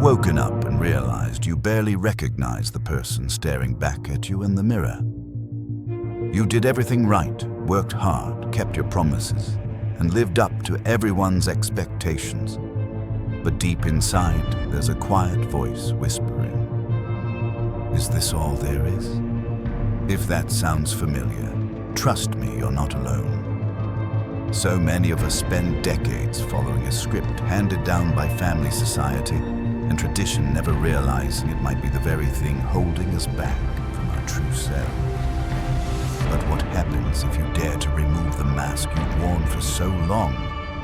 woken up and realized you barely recognized the person staring back at you in the mirror. You did everything right, worked hard, kept your promises, and lived up to everyone's expectations. But deep inside, there's a quiet voice whispering, "Is this all there is?" If that sounds familiar, trust me, you're not alone. So many of us spend decades following a script handed down by family, society, and tradition, never realizing it might be the very thing holding us back from our true self. But what happens if you dare to remove the mask you've worn for so long?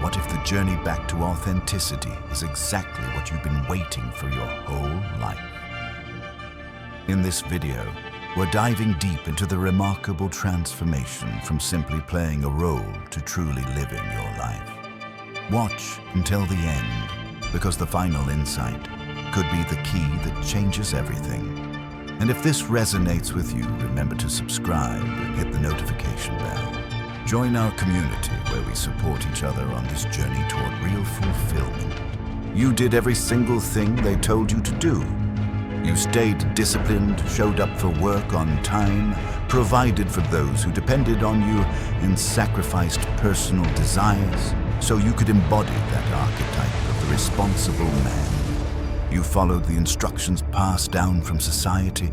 What if the journey back to authenticity is exactly what you've been waiting for your whole life? In this video, we're diving deep into the remarkable transformation from simply playing a role to truly living your life. Watch until the end, because the final insight could be the key that changes everything. And if this resonates with you, remember to subscribe and hit the notification bell. Join our community where we support each other on this journey toward real fulfillment. You did every single thing they told you to do. You stayed disciplined, showed up for work on time, provided for those who depended on you, and sacrificed personal desires so you could embody that archetype of the responsible man. You followed the instructions passed down from society,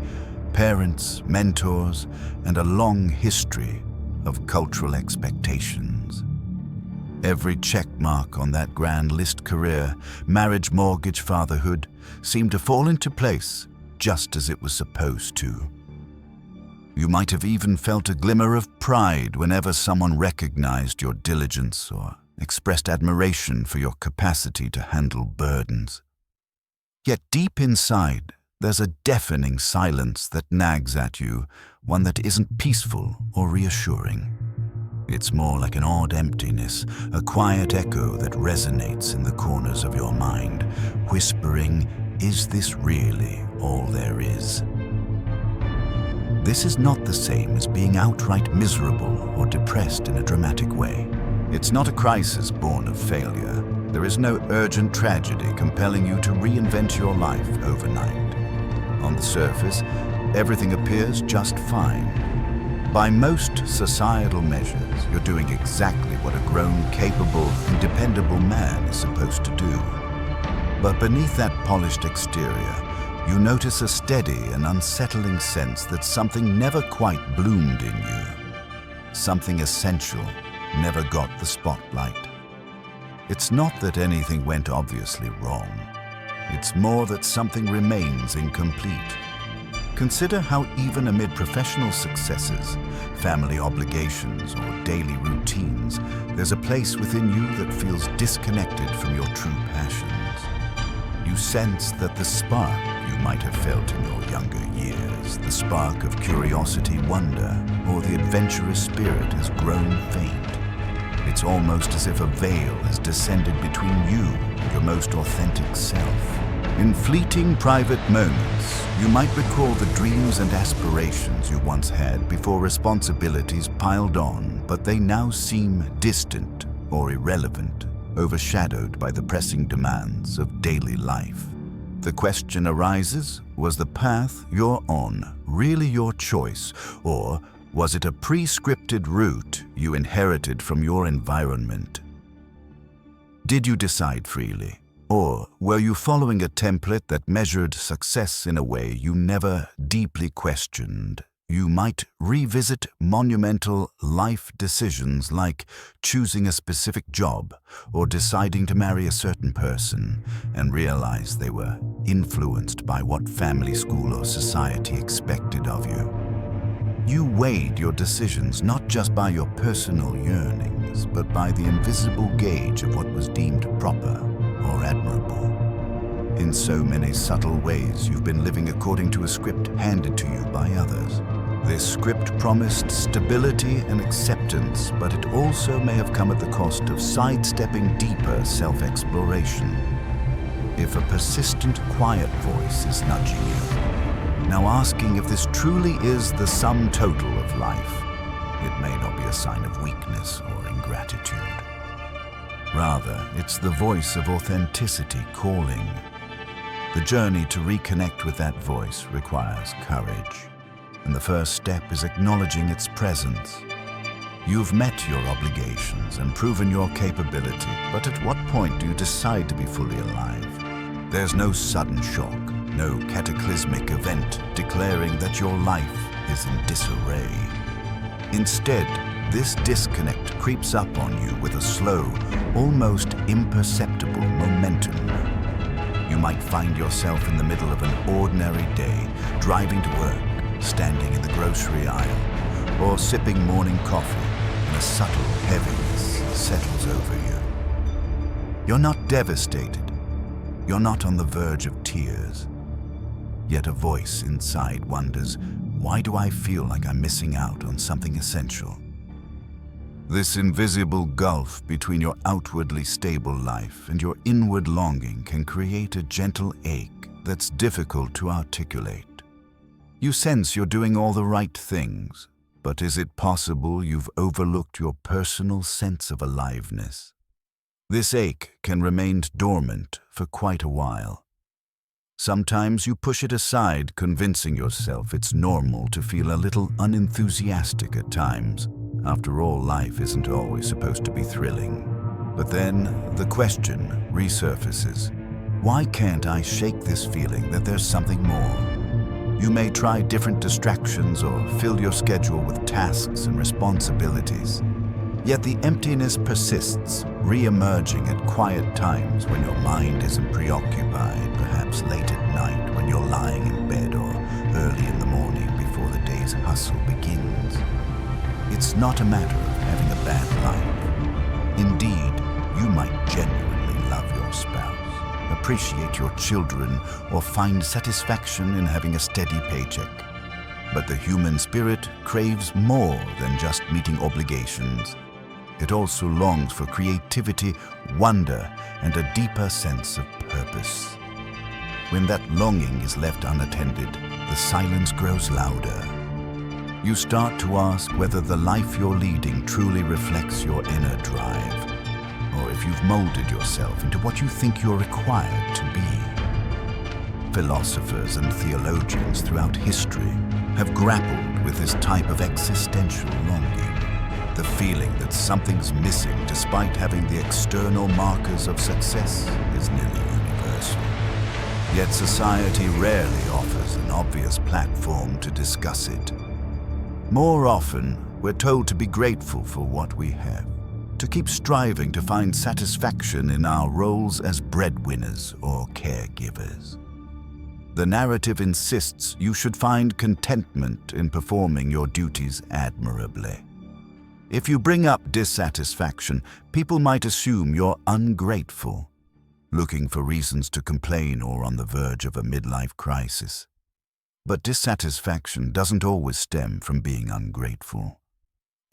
parents, mentors, and a long history of cultural expectations. Every check mark on that grand list: career, marriage, mortgage, fatherhood, seemed to fall into place just as it was supposed to. You might have even felt a glimmer of pride whenever someone recognized your diligence or expressed admiration for your capacity to handle burdens. Yet deep inside, there's a deafening silence that nags at you, one that isn't peaceful or reassuring. It's more like an odd emptiness, a quiet echo that resonates in the corners of your mind, whispering, "Is this really all there is?" This is not the same as being outright miserable or depressed in a dramatic way. It's not a crisis born of failure. There is no urgent tragedy compelling you to reinvent your life overnight. On the surface, everything appears just fine. By most societal measures, you're doing exactly what a grown, capable, and dependable man is supposed to do. But beneath that polished exterior, you notice a steady and unsettling sense that something never quite bloomed in you. Something essential never got the spotlight. It's not that anything went obviously wrong. It's more that something remains incomplete. Consider how even amid professional successes, family obligations, or daily routines, there's a place within you that feels disconnected from your true passions. You sense that the spark you might have felt in your younger years, the spark of curiosity, wonder, or the adventurous spirit has grown faint. It's almost as if a veil has descended between you and your most authentic self. In fleeting private moments, you might recall the dreams and aspirations you once had before responsibilities piled on, but they now seem distant or irrelevant, overshadowed by the pressing demands of daily life. The question arises, was the path you're on really your choice, or was it a pre-scripted route you inherited from your environment? Did you decide freely? Or were you following a template that measured success in a way you never deeply questioned? You might revisit monumental life decisions like choosing a specific job or deciding to marry a certain person and realize they were influenced by what family, school, or society expected of you. You weighed your decisions not just by your personal yearnings, but by the invisible gauge of what was deemed proper or admirable. In so many subtle ways, you've been living according to a script handed to you by others. This script promised stability and acceptance, but it also may have come at the cost of sidestepping deeper self-exploration. If a persistent, quiet voice is nudging you, now asking if this truly is the sum total of life, it may not be a sign of weakness or ingratitude. Rather, it's the voice of authenticity calling. The journey to reconnect with that voice requires courage, and the first step is acknowledging its presence. You've met your obligations and proven your capability, but at what point do you decide to be fully alive? There's no sudden shock, no cataclysmic event declaring that your life is in disarray. Instead, this disconnect creeps up on you with a slow, almost imperceptible momentum. You might find yourself in the middle of an ordinary day, driving to work, standing in the grocery aisle, or sipping morning coffee, and a subtle heaviness settles over you. You're not devastated. You're not on the verge of tears. Yet a voice inside wonders, why do I feel like I'm missing out on something essential? This invisible gulf between your outwardly stable life and your inward longing can create a gentle ache that's difficult to articulate. You sense you're doing all the right things, but is it possible you've overlooked your personal sense of aliveness? This ache can remain dormant for quite a while. Sometimes you push it aside, convincing yourself it's normal to feel a little unenthusiastic at times. After all, life isn't always supposed to be thrilling. But then the question resurfaces. Why can't I shake this feeling that there's something more? You may try different distractions or fill your schedule with tasks and responsibilities. Yet the emptiness persists, re-emerging at quiet times when your mind isn't preoccupied, perhaps late at night when you're lying in bed or early in the morning before the day's hustle begins. It's not a matter of having a bad life. Indeed, you might genuinely love your spouse, appreciate your children, or find satisfaction in having a steady paycheck. But the human spirit craves more than just meeting obligations. It also longs for creativity, wonder, and a deeper sense of purpose. When that longing is left unattended, the silence grows louder. You start to ask whether the life you're leading truly reflects your inner drive, or if you've molded yourself into what you think you're required to be. Philosophers and theologians throughout history have grappled with this type of existential longing. The feeling that something's missing despite having the external markers of success is nearly universal. Yet society rarely offers an obvious platform to discuss it. More often, we're told to be grateful for what we have, to keep striving to find satisfaction in our roles as breadwinners or caregivers. The narrative insists you should find contentment in performing your duties admirably. If you bring up dissatisfaction, people might assume you're ungrateful, looking for reasons to complain or on the verge of a midlife crisis. But dissatisfaction doesn't always stem from being ungrateful.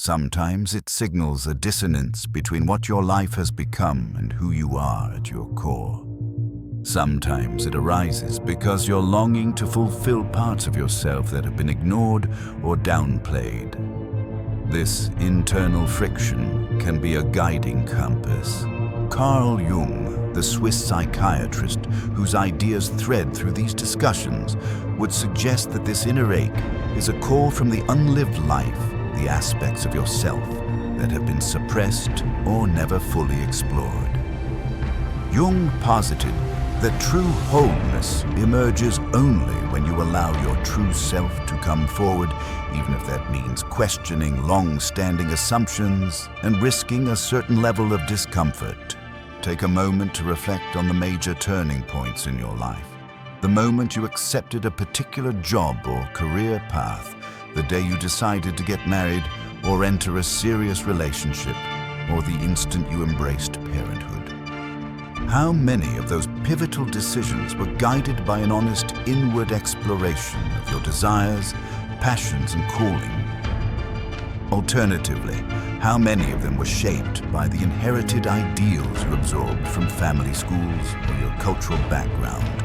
Sometimes it signals a dissonance between what your life has become and who you are at your core. Sometimes it arises because you're longing to fulfill parts of yourself that have been ignored or downplayed. This internal friction can be a guiding compass. Carl Jung, the Swiss psychiatrist whose ideas thread through these discussions, would suggest that this inner ache is a call from the unlived life, the aspects of yourself that have been suppressed or never fully explored. Jung posited that true wholeness emerges only when you allow your true self to come forward, even if that means questioning long-standing assumptions and risking a certain level of discomfort. Take a moment to reflect on the major turning points in your life. The moment you accepted a particular job or career path, the day you decided to get married or enter a serious relationship, or the instant you embraced parenthood. How many of those pivotal decisions were guided by an honest inward exploration of your desires, passions, and calling? Alternatively, how many of them were shaped by the inherited ideals you absorbed from family schools or your cultural background?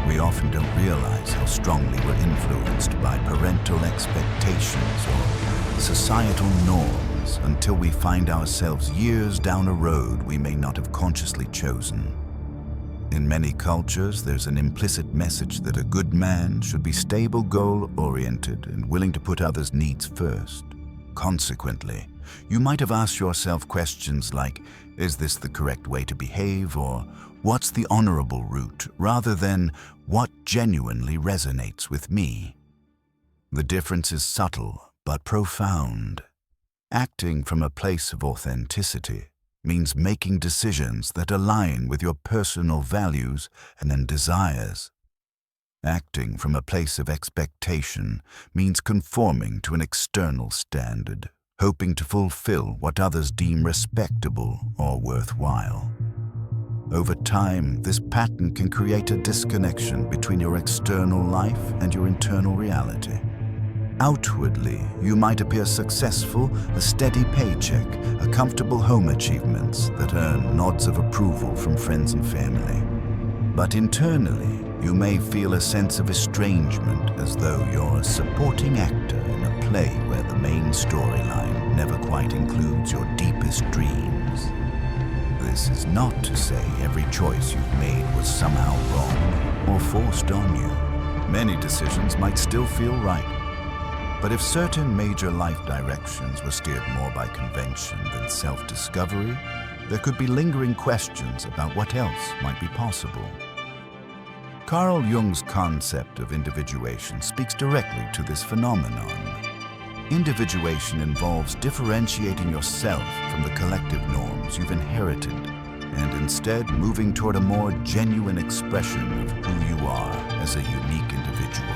We often don't realize how strongly we're influenced by parental expectations or societal norms until we find ourselves years down a road we may not have consciously chosen. In many cultures, there's an implicit message that a good man should be stable, goal-oriented, and willing to put others' needs first. Consequently, you might have asked yourself questions like, is this the correct way to behave, or what's the honorable route, rather than what genuinely resonates with me. The difference is subtle but profound. Acting from a place of authenticity means making decisions that align with your personal values and desires. Acting from a place of expectation means conforming to an external standard, hoping to fulfill what others deem respectable or worthwhile. Over time, this pattern can create a disconnection between your external life and your internal reality. Outwardly, you might appear successful, a steady paycheck, a comfortable home achievements that earn nods of approval from friends and family. But internally, you may feel a sense of estrangement, as though you're a supporting actor in a play where the main storyline never quite includes your deepest dreams. This is not to say every choice you've made was somehow wrong or forced on you. Many decisions might still feel right. But if certain major life directions were steered more by convention than self-discovery, there could be lingering questions about what else might be possible. Carl Jung's concept of individuation speaks directly to this phenomenon. Individuation involves differentiating yourself from the collective norms you've inherited, and instead moving toward a more genuine expression of who you are as a unique individual.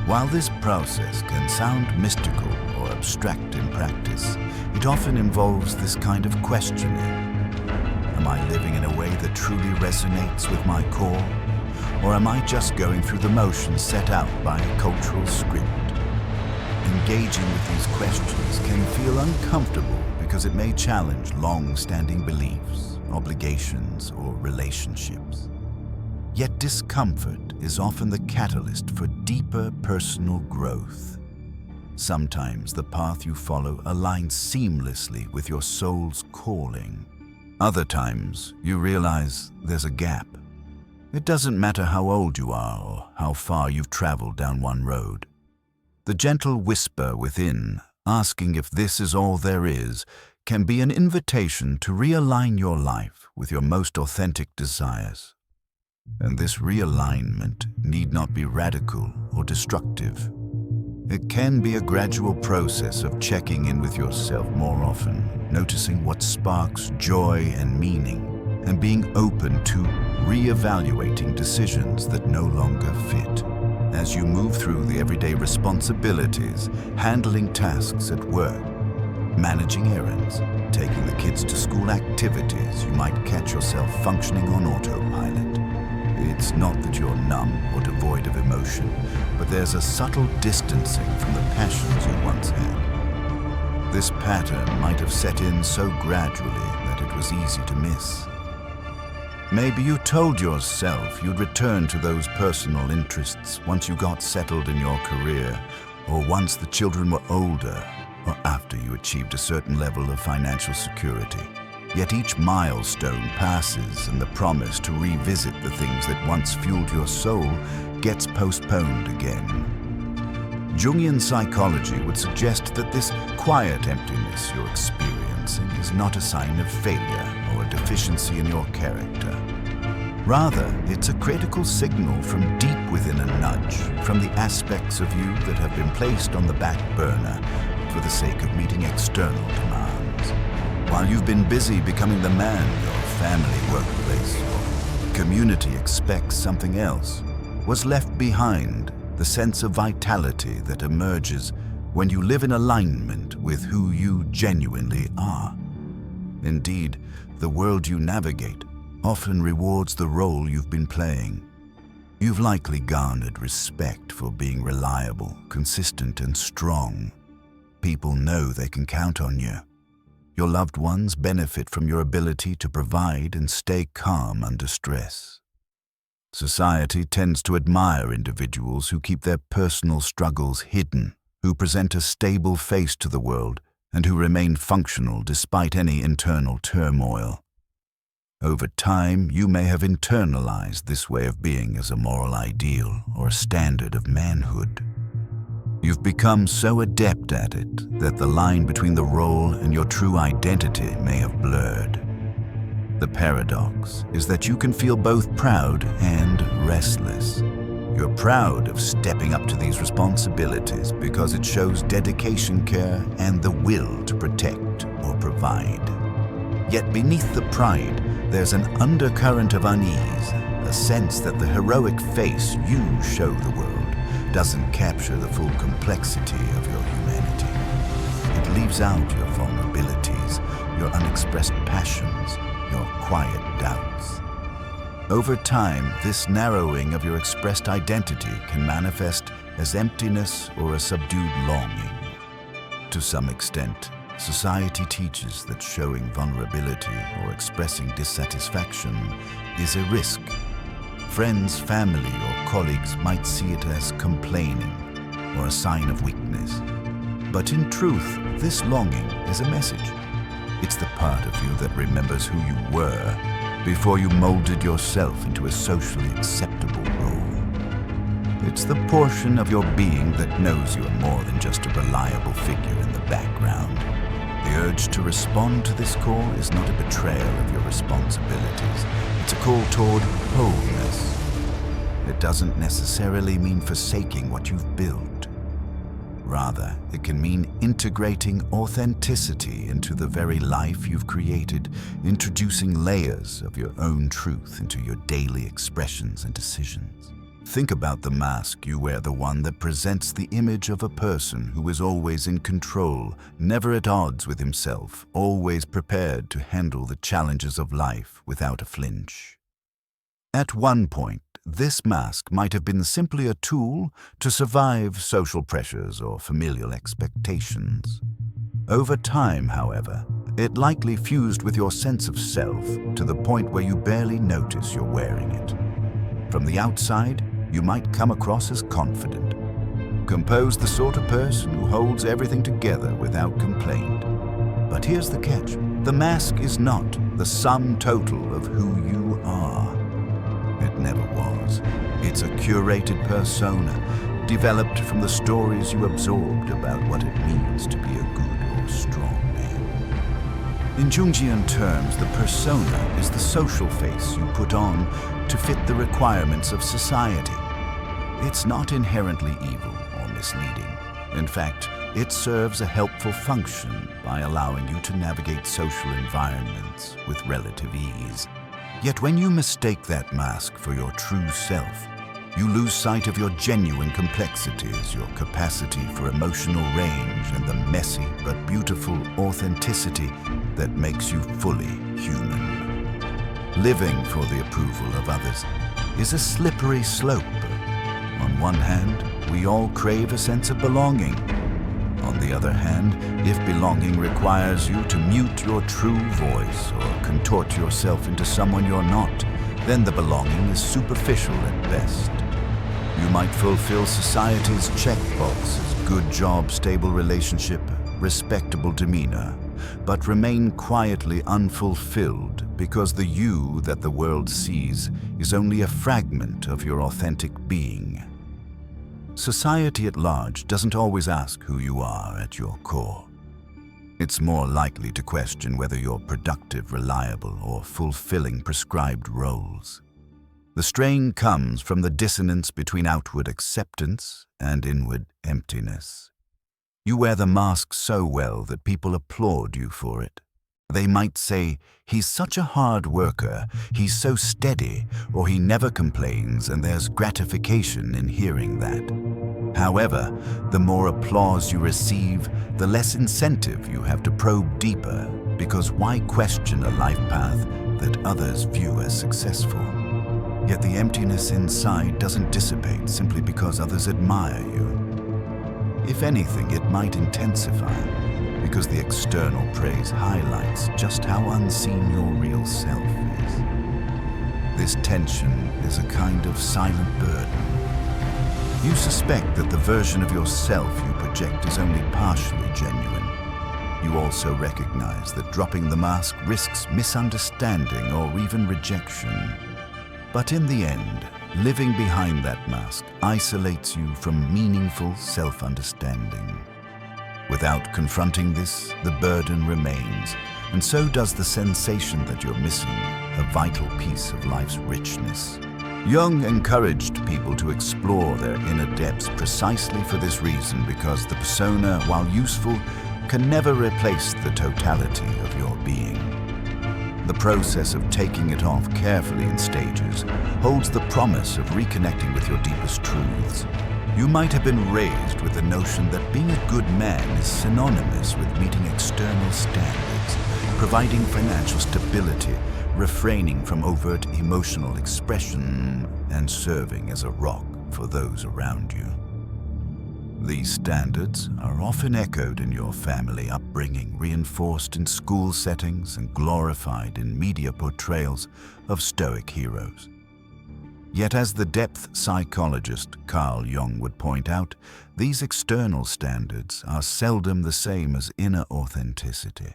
While this process can sound mystical or abstract in practice, it often involves this kind of questioning. Am I living in a way that truly resonates with my core? Or am I just going through the motions set out by a cultural script? Engaging with these questions can feel uncomfortable because it may challenge long-standing beliefs, obligations, or relationships. Yet discomfort is often the catalyst for deeper personal growth. Sometimes the path you follow aligns seamlessly with your soul's calling. Other times you realize there's a gap. It doesn't matter how old you are or how far you've traveled down one road. The gentle whisper within, asking if this is all there is, can be an invitation to realign your life with your most authentic desires. And this realignment need not be radical or destructive. It can be a gradual process of checking in with yourself more often, noticing what sparks joy and meaning, and being open to re-evaluating decisions that no longer fit. As you move through the everyday responsibilities, handling tasks at work, managing errands, taking the kids to school activities, you might catch yourself functioning on autopilot. It's not that you're numb or devoid of emotion, but there's a subtle distancing from the passions you once had. This pattern might have set in so gradually that it was easy to miss. Maybe you told yourself you'd return to those personal interests once you got settled in your career, or once the children were older, or after you achieved a certain level of financial security. Yet each milestone passes and the promise to revisit the things that once fueled your soul gets postponed again. Jungian psychology would suggest that this quiet emptiness you're experiencing is not a sign of failure or a deficiency in your character. Rather, it's a critical signal from deep within a nudge, from the aspects of you that have been placed on the back burner for the sake of meeting external demands. While you've been busy becoming the man your family, workplace, or community expects something else, what's left behind the sense of vitality that emerges when you live in alignment with who you genuinely are. Indeed, the world you navigate often rewards the role you've been playing. You've likely garnered respect for being reliable, consistent, and strong. People know they can count on you. Your loved ones benefit from your ability to provide and stay calm under stress. Society tends to admire individuals who keep their personal struggles hidden, who present a stable face to the world, and who remain functional despite any internal turmoil. Over time, you may have internalized this way of being as a moral ideal or a standard of manhood. You've become so adept at it that the line between the role and your true identity may have blurred. The paradox is that you can feel both proud and restless. You're proud of stepping up to these responsibilities because it shows dedication, care, and the will to protect or provide. Yet beneath the pride, there's an undercurrent of unease, a sense that the heroic face you show the world doesn't capture the full complexity of your humanity. It leaves out your vulnerabilities, your unexpressed passions, your quiet doubts. Over time, this narrowing of your expressed identity can manifest as emptiness or a subdued longing. To some extent, society teaches that showing vulnerability or expressing dissatisfaction is a risk. Friends, family, or colleagues might see it as complaining or a sign of weakness. But in truth, this longing is a message. It's the part of you that remembers who you were before you molded yourself into a socially acceptable role. It's the portion of your being that knows you are more than just a reliable figure in the background. The urge to respond to this call is not a betrayal of your responsibilities. It's a call toward wholeness. It doesn't necessarily mean forsaking what you've built. Rather, it can mean integrating authenticity into the very life you've created, introducing layers of your own truth into your daily expressions and decisions. Think about the mask you wear, the one that presents the image of a person who is always in control, never at odds with himself, always prepared to handle the challenges of life without a flinch. At one point, this mask might have been simply a tool to survive social pressures or familial expectations. Over time, however, it likely fused with your sense of self to the point where you barely notice you're wearing it. From the outside, you might come across as confident, composed, the sort of person who holds everything together without complaint. But here's the catch. The mask is not the sum total of who you are. It never was. It's a curated persona, developed from the stories you absorbed about what it means to be a good or strong man. In Jungian terms, the persona is the social face you put on to fit the requirements of society. It's not inherently evil or misleading. In fact, it serves a helpful function by allowing you to navigate social environments with relative ease. Yet when you mistake that mask for your true self, you lose sight of your genuine complexities, your capacity for emotional range, and the messy but beautiful authenticity that makes you fully human. Living for the approval of others is a slippery slope. On one hand, we all crave a sense of belonging. On the other hand, if belonging requires you to mute your true voice or contort yourself into someone you're not, then the belonging is superficial at best. You might fulfill society's checkboxes: good job, stable relationship, respectable demeanor, but remain quietly unfulfilled because the you that the world sees is only a fragment of your authentic being. Society at large doesn't always ask who you are at your core. It's more likely to question whether you're productive, reliable, or fulfilling prescribed roles. The strain comes from the dissonance between outward acceptance and inward emptiness. You wear the mask so well that people applaud you for it. They might say, "He's such a hard worker, he's so steady," or "He never complains," and there's gratification in hearing that. However, the more applause you receive, the less incentive you have to probe deeper, because why question a life path that others view as successful? Yet the emptiness inside doesn't dissipate simply because others admire you. If anything, it might intensify, because the external praise highlights just how unseen your real self is. This tension is a kind of silent burden. You suspect that the version of yourself you project is only partially genuine. you also recognize that dropping the mask risks misunderstanding or even rejection. But in the end, living behind that mask isolates you from meaningful self-understanding. Without confronting this, the burden remains, and so does the sensation that you're missing a vital piece of life's richness. Jung encouraged people to explore their inner depths precisely for this reason, because the persona, while useful, can never replace the totality of your being. The process of taking it off carefully in stages holds the promise of reconnecting with your deepest truths. You might have been raised with the notion that being a good man is synonymous with meeting external standards, providing financial stability, refraining from overt emotional expression, and serving as a rock for those around you. These standards are often echoed in your family upbringing, reinforced in school settings, and glorified in media portrayals of stoic heroes. Yet, as the depth psychologist Carl Jung would point out, these external standards are seldom the same as inner authenticity.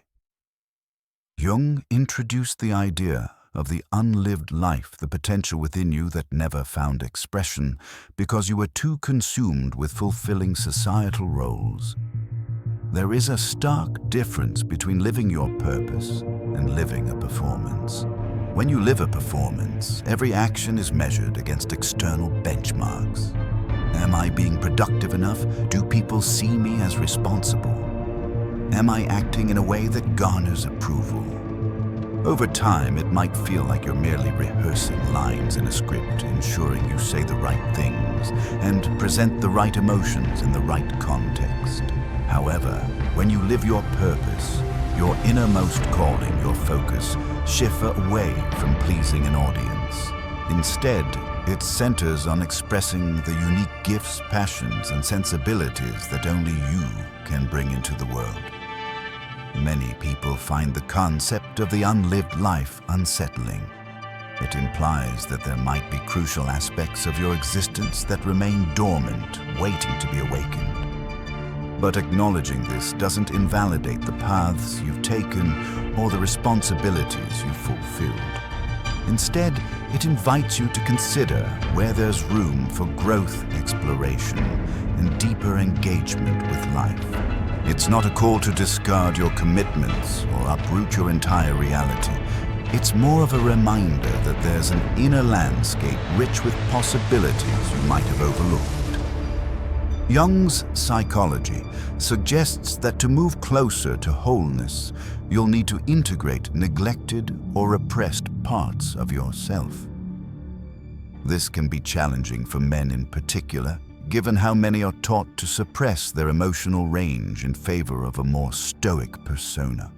Jung introduced the idea of the unlived life, the potential within you that never found expression because you were too consumed with fulfilling societal roles. There is a stark difference between living your purpose and living a performance. When you live a performance, every action is measured against external benchmarks. Am I being productive enough? Do people see me as responsible? Am I acting in a way that garners approval? Over time, it might feel like you're merely rehearsing lines in a script, ensuring you say the right things and present the right emotions in the right context. However, when you live your purpose, your innermost calling, your focus, shift away from pleasing an audience. Instead, it centers on expressing the unique gifts, passions, and sensibilities that only you can bring into the world. Many people find the concept of the unlived life unsettling. It implies that there might be crucial aspects of your existence that remain dormant, waiting to be awakened. But acknowledging this doesn't invalidate the paths you've taken or the responsibilities you've fulfilled. Instead, it invites you to consider where there's room for growth, exploration, and deeper engagement with life. It's not a call to discard your commitments or uproot your entire reality. It's more of a reminder that there's an inner landscape rich with possibilities you might have overlooked. Jung's psychology suggests that to move closer to wholeness, you'll need to integrate neglected or repressed parts of yourself. This can be challenging for men in particular, given how many are taught to suppress their emotional range in favor of a more stoic persona.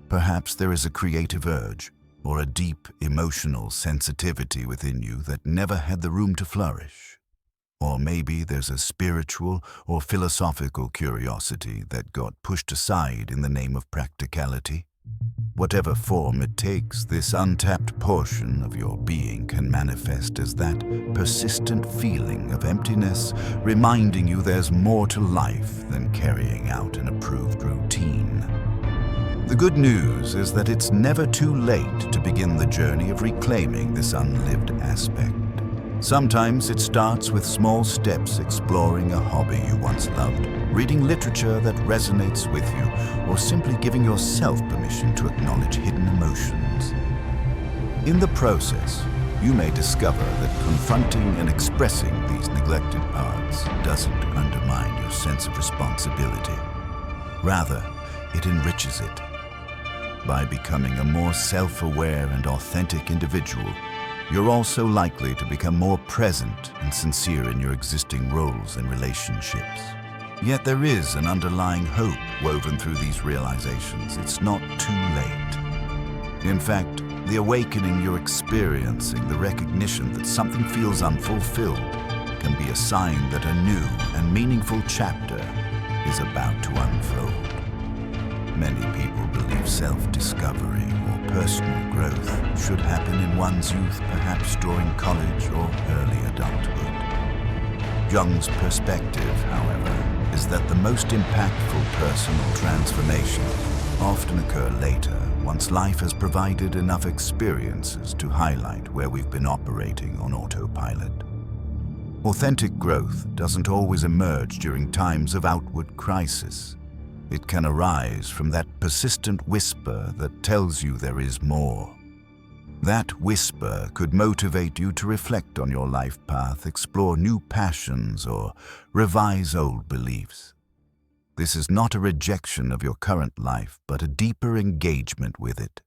Perhaps there is a creative urge or a deep emotional sensitivity within you that never had the room to flourish. Or maybe there's a spiritual or philosophical curiosity that got pushed aside in the name of practicality. Whatever form it takes, this untapped portion of your being can manifest as that persistent feeling of emptiness, reminding you there's more to life than carrying out an approved routine. The good news is that it's never too late to begin the journey of reclaiming this unlived aspect. Sometimes it starts with small steps, exploring a hobby you once loved, reading literature that resonates with you, or simply giving yourself permission to acknowledge hidden emotions. In the process, you may discover that confronting and expressing these neglected parts doesn't undermine your sense of responsibility. Rather, it enriches it. By becoming a more self-aware and authentic individual, you're also likely to become more present and sincere in your existing roles and relationships. Yet there is an underlying hope woven through these realizations. It's not too late. In fact, the awakening you're experiencing, the recognition that something feels unfulfilled, can be a sign that a new and meaningful chapter is about to unfold. Many people believe self-discovery or personal growth should happen in one's youth, perhaps during college or early adulthood. Jung's perspective, however, is that the most impactful personal transformations often occur later, once life has provided enough experiences to highlight where we've been operating on autopilot. Authentic growth doesn't always emerge during times of outward crisis. It can arise from that persistent whisper that tells you there is more. That whisper could motivate you to reflect on your life path, explore new passions, or revise old beliefs. This is not a rejection of your current life, but a deeper engagement with it.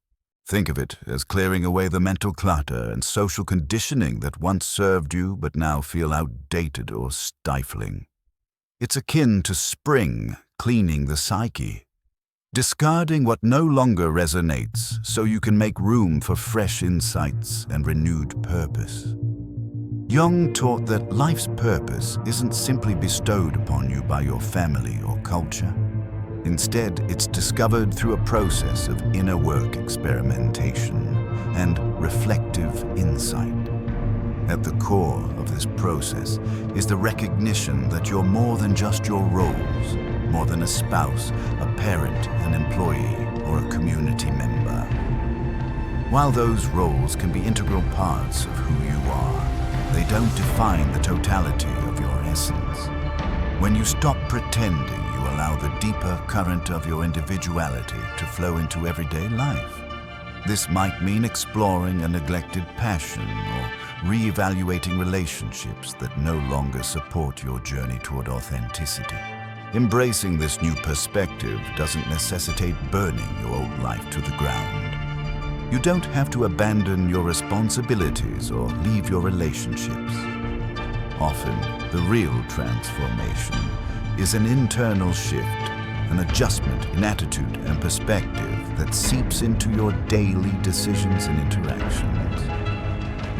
Think of it as clearing away the mental clutter and social conditioning that once served you but now feel outdated or stifling. It's akin to spring cleaning the psyche, discarding what no longer resonates so you can make room for fresh insights and renewed purpose. Jung taught that life's purpose isn't simply bestowed upon you by your family or culture. Instead, it's discovered through a process of inner work experimentation and reflective insight. At the core of this process is the recognition that you're more than just your roles, more than a spouse, a parent, an employee, or a community member. While those roles can be integral parts of who you are, they don't define the totality of your essence. When you stop pretending, you allow the deeper current of your individuality to flow into everyday life. This might mean exploring a neglected passion or re-evaluating relationships that no longer support your journey toward authenticity. Embracing this new perspective doesn't necessitate burning your old life to the ground. You don't have to abandon your responsibilities or leave your relationships. Often, the real transformation is an internal shift, an adjustment in attitude and perspective that seeps into your daily decisions and interactions.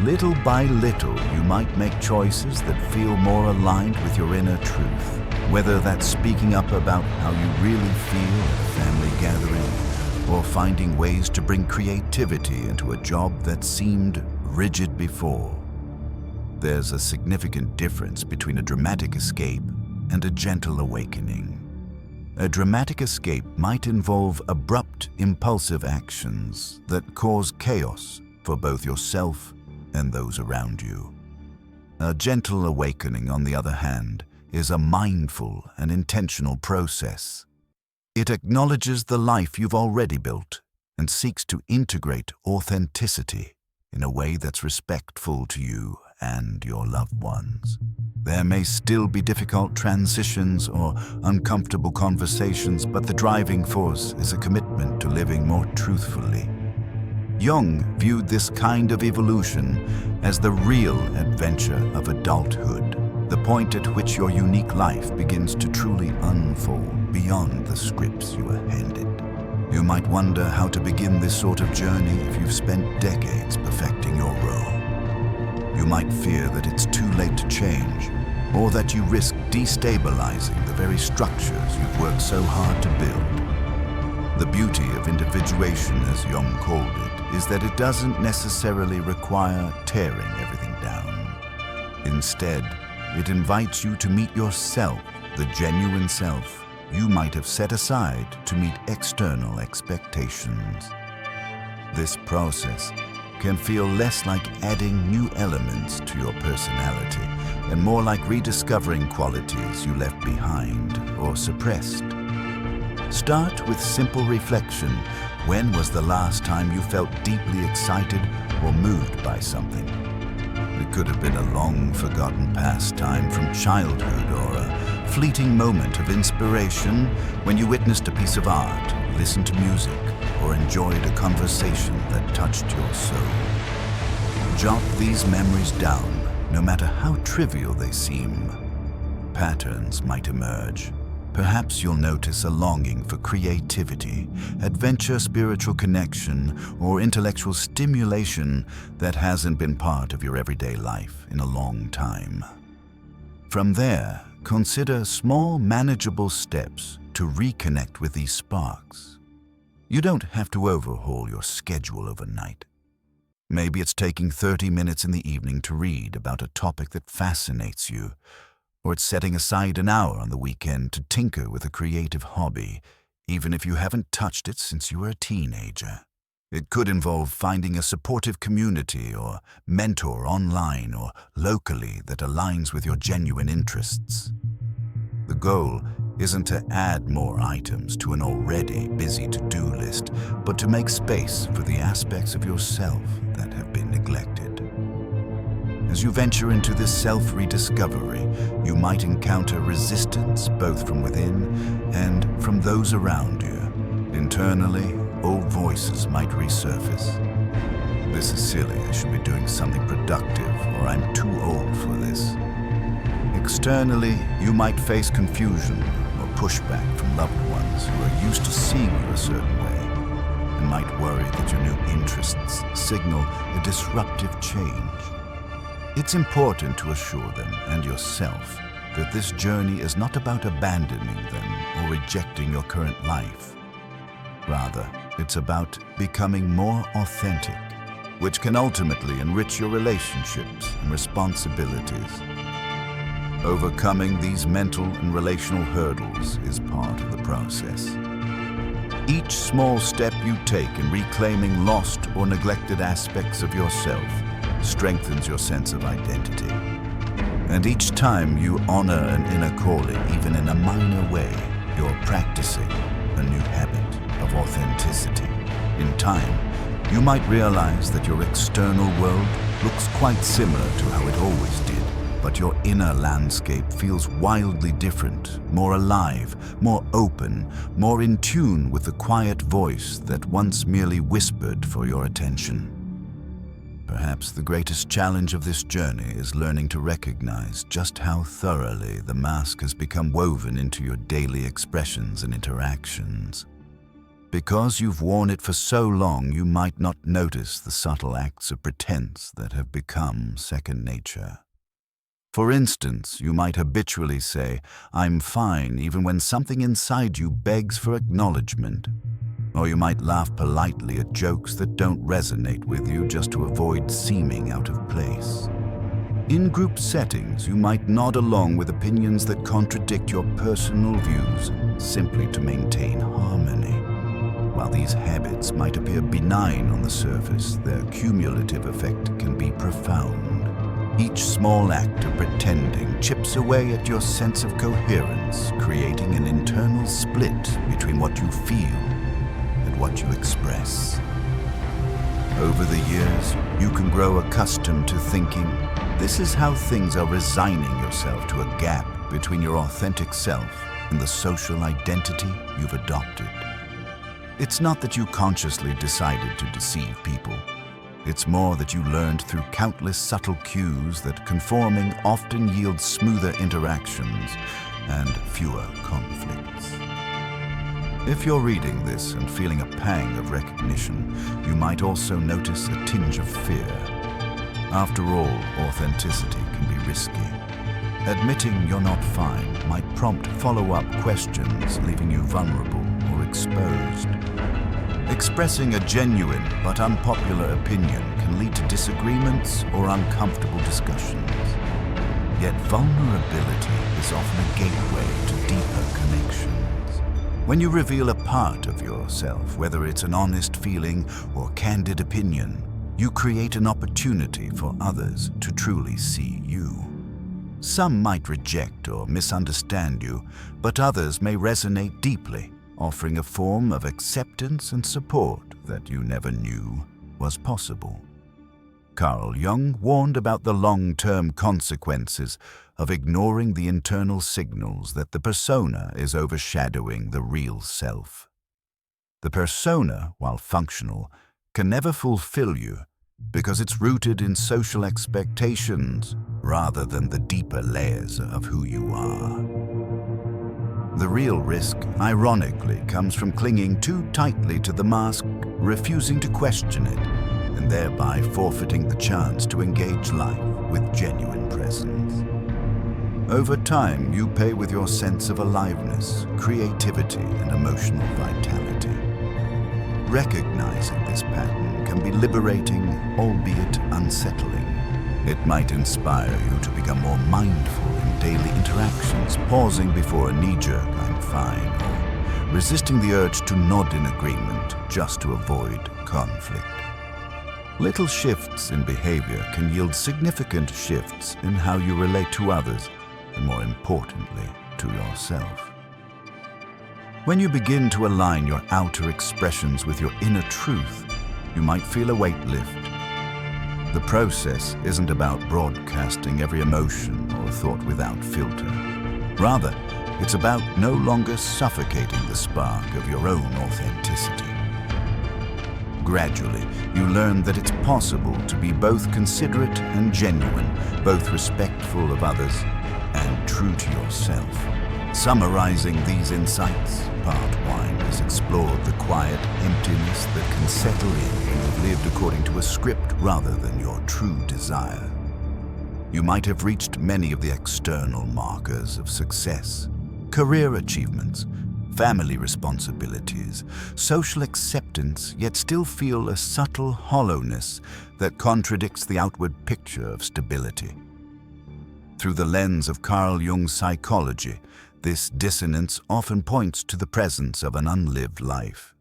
Little by little, you might make choices that feel more aligned with your inner truth, whether that's speaking up about how you really feel at a family gathering, or finding ways to bring creativity into a job that seemed rigid before. There's a significant difference between a dramatic escape and a gentle awakening. A dramatic escape might involve abrupt, impulsive actions that cause chaos for both yourself and those around you. A gentle awakening, on the other hand, is a mindful and intentional process. It acknowledges the life you've already built and seeks to integrate authenticity in a way that's respectful to you and your loved ones. There may still be difficult transitions or uncomfortable conversations, but the driving force is a commitment to living more truthfully. Jung viewed this kind of evolution as the real adventure of adulthood, the point at which your unique life begins to truly unfold beyond the scripts you were handed. You might wonder how to begin this sort of journey if you've spent decades perfecting your role. You might fear that it's too late to change, or that you risk destabilizing the very structures you've worked so hard to build. The beauty of individuation, as Jung called it, is that it doesn't necessarily require tearing everything down. Instead, it invites you to meet yourself, the genuine self you might have set aside to meet external expectations. This process can feel less like adding new elements to your personality and more like rediscovering qualities you left behind or suppressed. Start with simple reflection. When was the last time you felt deeply excited or moved by something? It could have been a long-forgotten pastime from childhood or a fleeting moment of inspiration when you witnessed a piece of art, listened to music, or enjoyed a conversation that touched your soul. Jot these memories down, no matter how trivial they seem. Patterns might emerge. Perhaps you'll notice a longing for creativity, adventure, spiritual connection, or intellectual stimulation that hasn't been part of your everyday life in a long time. From there, consider small, manageable steps to reconnect with these sparks. You don't have to overhaul your schedule overnight. Maybe it's taking 30 minutes in the evening to read about a topic that fascinates you, Or it's setting aside an hour on the weekend to tinker with a creative hobby, even if you haven't touched it since you were a teenager. It could involve finding a supportive community or mentor online or locally that aligns with your genuine interests. The goal isn't to add more items to an already busy to-do list, but to make space for the aspects of yourself that have been neglected. As you venture into this self-rediscovery, you might encounter resistance both from within and from those around you. Internally, old voices might resurface. This is silly, I should be doing something productive, or I'm too old for this. Externally, you might face confusion or pushback from loved ones who are used to seeing you a certain way and might worry that your new interests signal a disruptive change. It's important to assure them and yourself that this journey is not about abandoning them or rejecting your current life. Rather, it's about becoming more authentic, which can ultimately enrich your relationships and responsibilities. Overcoming these mental and relational hurdles is part of the process. Each small step you take in reclaiming lost or neglected aspects of yourself strengthens your sense of identity. And each time you honor an inner calling, even in a minor way, you're practicing a new habit of authenticity. In time, you might realize that your external world looks quite similar to how it always did, but your inner landscape feels wildly different, more alive, more open, more in tune with the quiet voice that once merely whispered for your attention. Perhaps the greatest challenge of this journey is learning to recognize just how thoroughly the mask has become woven into your daily expressions and interactions. Because you've worn it for so long, you might not notice the subtle acts of pretense that have become second nature. For instance, you might habitually say, "I'm fine," even when something inside you begs for acknowledgement. Or you might laugh politely at jokes that don't resonate with you just to avoid seeming out of place. In group settings, you might nod along with opinions that contradict your personal views simply to maintain harmony. While these habits might appear benign on the surface, their cumulative effect can be profound. Each small act of pretending chips away at your sense of coherence, creating an internal split between what you feel and what you express. Over the years, you can grow accustomed to thinking, this is how things are, resigning yourself to a gap between your authentic self and the social identity you've adopted. It's not that you consciously decided to deceive people. It's more that you learned through countless subtle cues that conforming often yields smoother interactions and fewer conflicts. If you're reading this and feeling a pang of recognition, you might also notice a tinge of fear. After all, authenticity can be risky. Admitting you're not fine might prompt follow-up questions, leaving you vulnerable or exposed. Expressing a genuine but unpopular opinion can lead to disagreements or uncomfortable discussions. Yet vulnerability is often a gateway to deeper connections. When you reveal a part of yourself, whether it's an honest feeling or candid opinion, you create an opportunity for others to truly see you. Some might reject or misunderstand you, but others may resonate deeply, offering a form of acceptance and support that you never knew was possible. Carl Jung warned about the long-term consequences of ignoring the internal signals that the persona is overshadowing the real self. The persona, while functional, can never fulfill you because it's rooted in social expectations rather than the deeper layers of who you are. The real risk, ironically, comes from clinging too tightly to the mask, refusing to question it, and thereby forfeiting the chance to engage life with genuine presence. Over time, you pay with your sense of aliveness, creativity, and emotional vitality. Recognizing this pattern can be liberating, albeit unsettling. It might inspire you to become more mindful in daily interactions, pausing before a knee-jerk "I'm fine," or resisting the urge to nod in agreement just to avoid conflict. Little shifts in behavior can yield significant shifts in how you relate to others, and more importantly, to yourself. When you begin to align your outer expressions with your inner truth, you might feel a weight lift. The process isn't about broadcasting every emotion or thought without filter. Rather, it's about no longer suffocating the spark of your own authenticity. Gradually, you learn that it's possible to be both considerate and genuine, both respectful of others and true to yourself. Summarizing these insights, Part 1 has explored the quiet emptiness that can settle in when you've lived according to a script rather than your true desire. You might have reached many of the external markers of success: career achievements, family responsibilities, social acceptance, yet still feel a subtle hollowness that contradicts the outward picture of stability. Through the lens of Carl Jung's psychology, this dissonance often points to the presence of an unlived life.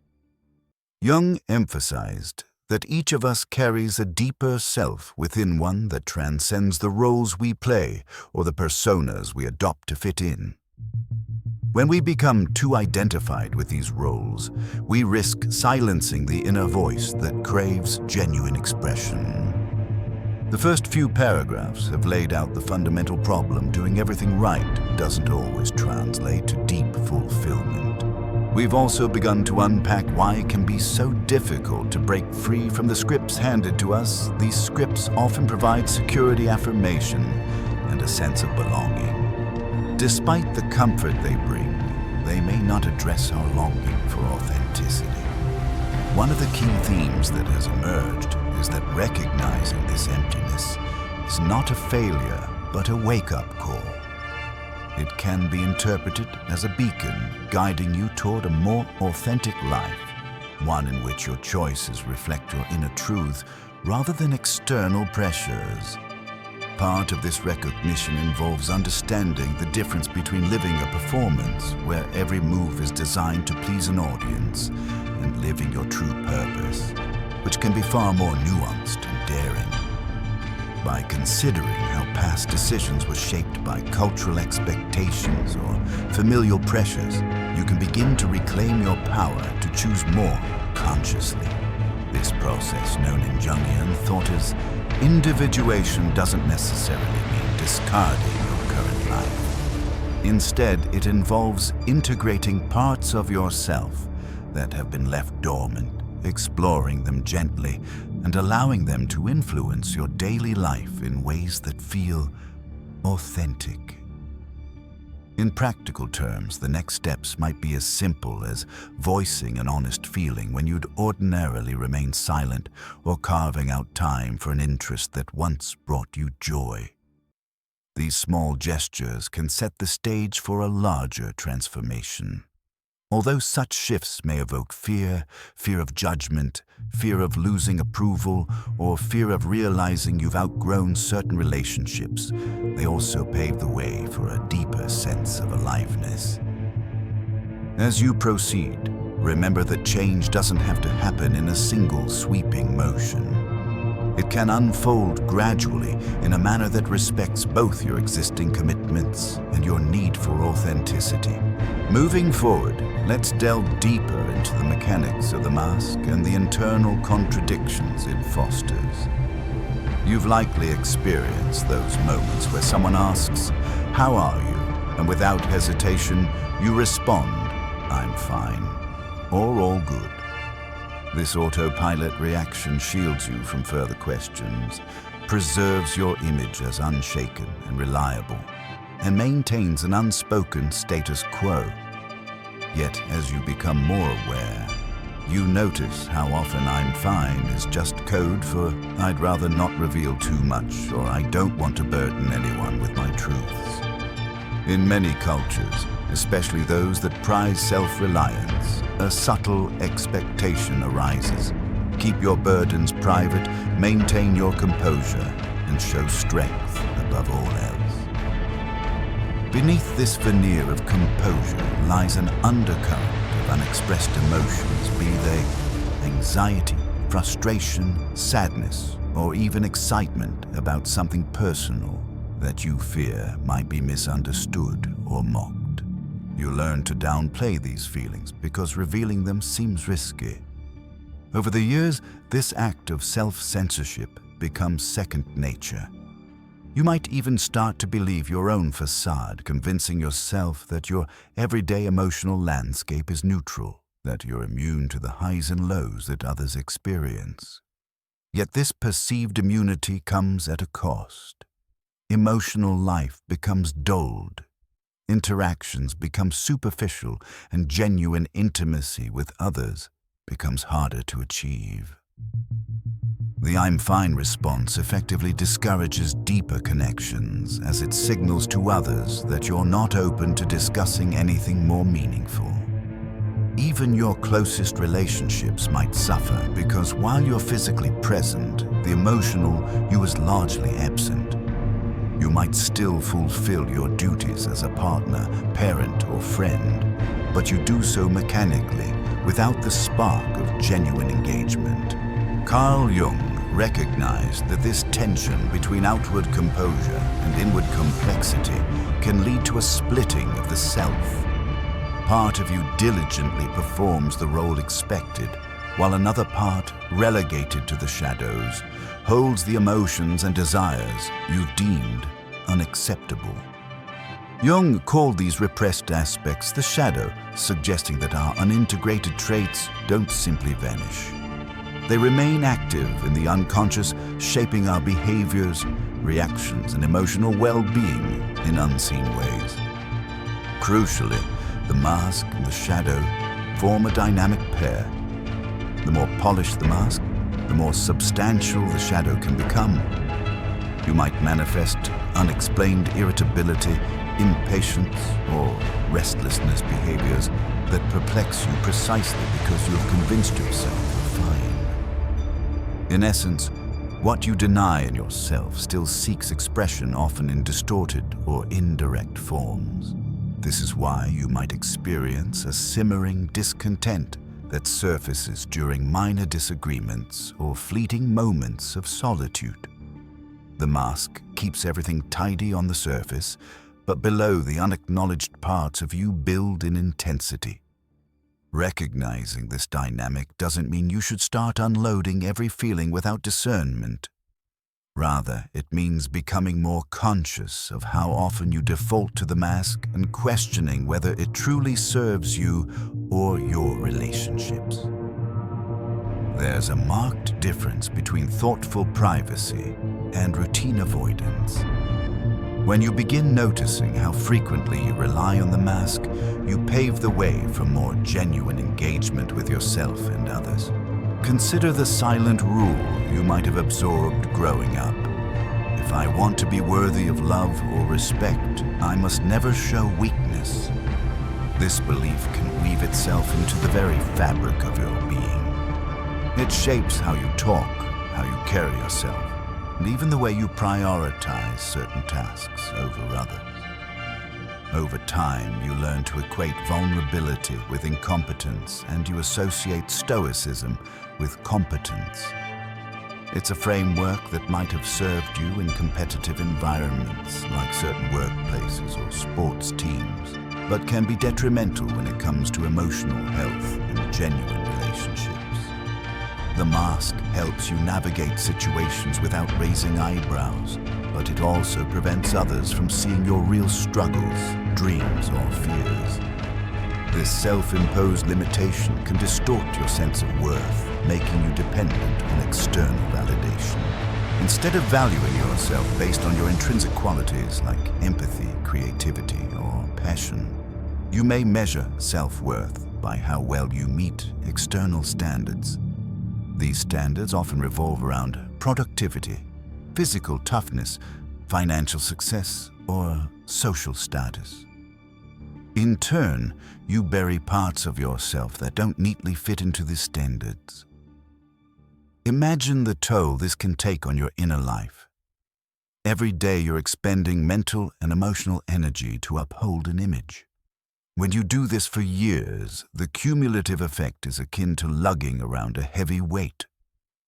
Jung emphasized that each of us carries a deeper self within one that transcends the roles we play or the personas we adopt to fit in. When we become too identified with these roles, we risk silencing the inner voice that craves genuine expression. The first few paragraphs have laid out the fundamental problem: doing everything right doesn't always translate to deep fulfillment. We've also begun to unpack why it can be so difficult to break free from the scripts handed to us. These scripts often provide security, affirmation, and a sense of belonging. Despite the comfort they bring, they may not address our longing for authenticity. One of the key themes that has emerged is that recognizing this emptiness is not a failure, but a wake-up call. It can be interpreted as a beacon guiding you toward a more authentic life, one in which your choices reflect your inner truth rather than external pressures. Part of this recognition involves understanding the difference between living a performance, where every move is designed to please an audience, and living your true purpose, which can be far more nuanced and daring. By considering how past decisions were shaped by cultural expectations or familial pressures, you can begin to reclaim your power to choose more consciously. This process, known in Jungian thought as individuation, doesn't necessarily mean discarding your current life. Instead, it involves integrating parts of yourself that have been left dormant, exploring them gently, and allowing them to influence your daily life in ways that feel authentic. In practical terms, the next steps might be as simple as voicing an honest feeling when you'd ordinarily remain silent, or carving out time for an interest that once brought you joy. These small gestures can set the stage for a larger transformation. Although such shifts may evoke fear, fear of judgment, fear of losing approval, or fear of realizing you've outgrown certain relationships, they also pave the way for a deeper sense of aliveness. As you proceed, remember that change doesn't have to happen in a single sweeping motion. It can unfold gradually in a manner that respects both your existing commitments and your need for authenticity. Moving forward, let's delve deeper into the mechanics of the mask and the internal contradictions it fosters. You've likely experienced those moments where someone asks, "How are you?" And without hesitation, you respond, "I'm fine," or "all good." This autopilot reaction shields you from further questions, preserves your image as unshaken and reliable, and maintains an unspoken status quo. Yet, as you become more aware, you notice how often "I'm fine" is just code for "I'd rather not reveal too much," or "I don't want to burden anyone with my truths." In many cultures, especially those that prize self-reliance, a subtle expectation arises. Keep your burdens private, maintain your composure, and show strength above all else. Beneath this veneer of composure lies an undercurrent of unexpressed emotions, be they anxiety, frustration, sadness, or even excitement about something personal that you fear might be misunderstood or mocked. You learn to downplay these feelings because revealing them seems risky. Over the years, this act of self-censorship becomes second nature. You might even start to believe your own facade, convincing yourself that your everyday emotional landscape is neutral, that you're immune to the highs and lows that others experience. Yet this perceived immunity comes at a cost. Emotional life becomes dulled. Interactions become superficial, and genuine intimacy with others becomes harder to achieve. The "I'm fine" response effectively discourages deeper connections as it signals to others that you're not open to discussing anything more meaningful. Even your closest relationships might suffer because while you're physically present, the emotional you is largely absent. You might still fulfill your duties as a partner, parent, or friend, but you do so mechanically, without the spark of genuine engagement. Carl Jung recognized that this tension between outward composure and inward complexity can lead to a splitting of the self. Part of you diligently performs the role expected, while another part, relegated to the shadows, holds the emotions and desires you've deemed unacceptable. Jung called these repressed aspects the shadow, suggesting that our unintegrated traits don't simply vanish. They remain active in the unconscious, shaping our behaviors, reactions, and emotional well-being in unseen ways. Crucially, the mask and the shadow form a dynamic pair. The more polished the mask, the more substantial the shadow can become. You might manifest unexplained irritability, impatience, or restlessness behaviors that perplex you precisely because you have convinced yourself you're fine. In essence, what you deny in yourself still seeks expression, often in distorted or indirect forms. This is why you might experience a simmering discontent that surfaces during minor disagreements or fleeting moments of solitude. The mask keeps everything tidy on the surface, but below the unacknowledged parts of you build in intensity. Recognizing this dynamic doesn't mean you should start unloading every feeling without discernment. Rather, it means becoming more conscious of how often you default to the mask and questioning whether it truly serves you or your relationships. There's a marked difference between thoughtful privacy and routine avoidance. When you begin noticing how frequently you rely on the mask, you pave the way for more genuine engagement with yourself and others. Consider the silent rule you might have absorbed growing up. If I want to be worthy of love or respect, I must never show weakness. This belief can weave itself into the very fabric of your being. It shapes how you talk, how you carry yourself, and even the way you prioritize certain tasks over others. Over time, you learn to equate vulnerability with incompetence, and you associate stoicism with competence. It's a framework that might have served you in competitive environments like certain workplaces or sports teams, but can be detrimental when it comes to emotional health and genuine relationships. The mask helps you navigate situations without raising eyebrows, but it also prevents others from seeing your real struggles, dreams, or fears. This self-imposed limitation can distort your sense of worth, making you dependent on external validation. Instead of valuing yourself based on your intrinsic qualities like empathy, creativity, or passion, you may measure self-worth by how well you meet external standards. These standards often revolve around productivity, physical toughness, financial success, or social status. In turn, you bury parts of yourself that don't neatly fit into these standards. Imagine the toll this can take on your inner life. Every day you're expending mental and emotional energy to uphold an image. When you do this for years, the cumulative effect is akin to lugging around a heavy weight.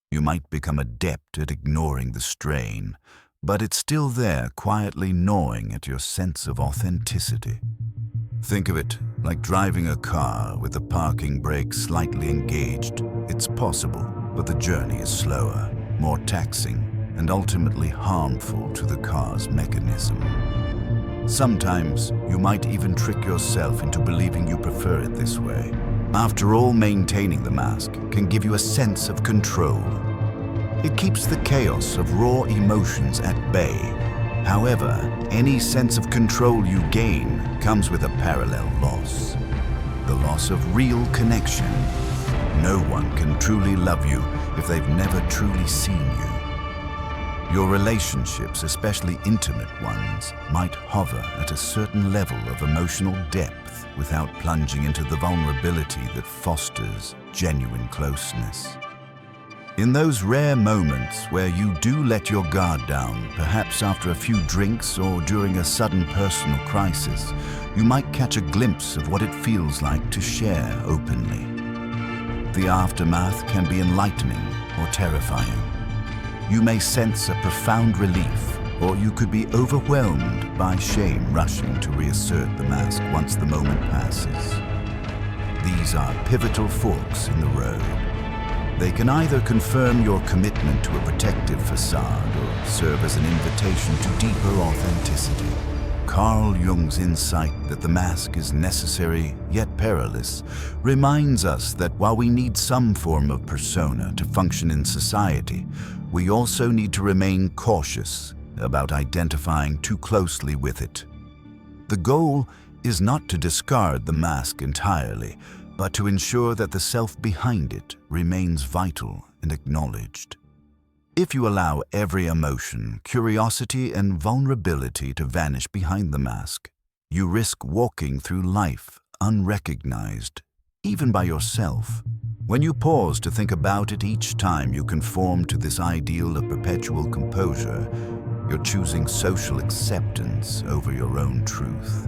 You might become adept at ignoring the strain, but it's still there quietly gnawing at your sense of authenticity. Think of it like driving a car with the parking brake slightly engaged. It's possible, but the journey is slower, more taxing, and ultimately harmful to the car's mechanism. Sometimes you might even trick yourself into believing you prefer it this way. After all, maintaining the mask can give you a sense of control. It keeps the chaos of raw emotions at bay. However, any sense of control you gain comes with a parallel loss. The loss of real connection. No one can truly love you if they've never truly seen you. Your relationships, especially intimate ones, might hover at a certain level of emotional depth without plunging into the vulnerability that fosters genuine closeness. In those rare moments where you do let your guard down, perhaps after a few drinks or during a sudden personal crisis, you might catch a glimpse of what it feels like to share openly. The aftermath can be enlightening or terrifying. You may sense a profound relief, or you could be overwhelmed by shame rushing to reassert the mask once the moment passes. These are pivotal forks in the road. They can either confirm your commitment to a protective facade or serve as an invitation to deeper authenticity. Carl Jung's insight that the mask is necessary yet perilous reminds us that while we need some form of persona to function in society, we also need to remain cautious about identifying too closely with it. The goal is not to discard the mask entirely, but to ensure that the self behind it remains vital and acknowledged. If you allow every emotion, curiosity, and vulnerability to vanish behind the mask, you risk walking through life unrecognized, even by yourself. When you pause to think about it each time you conform to this ideal of perpetual composure, you're choosing social acceptance over your own truth.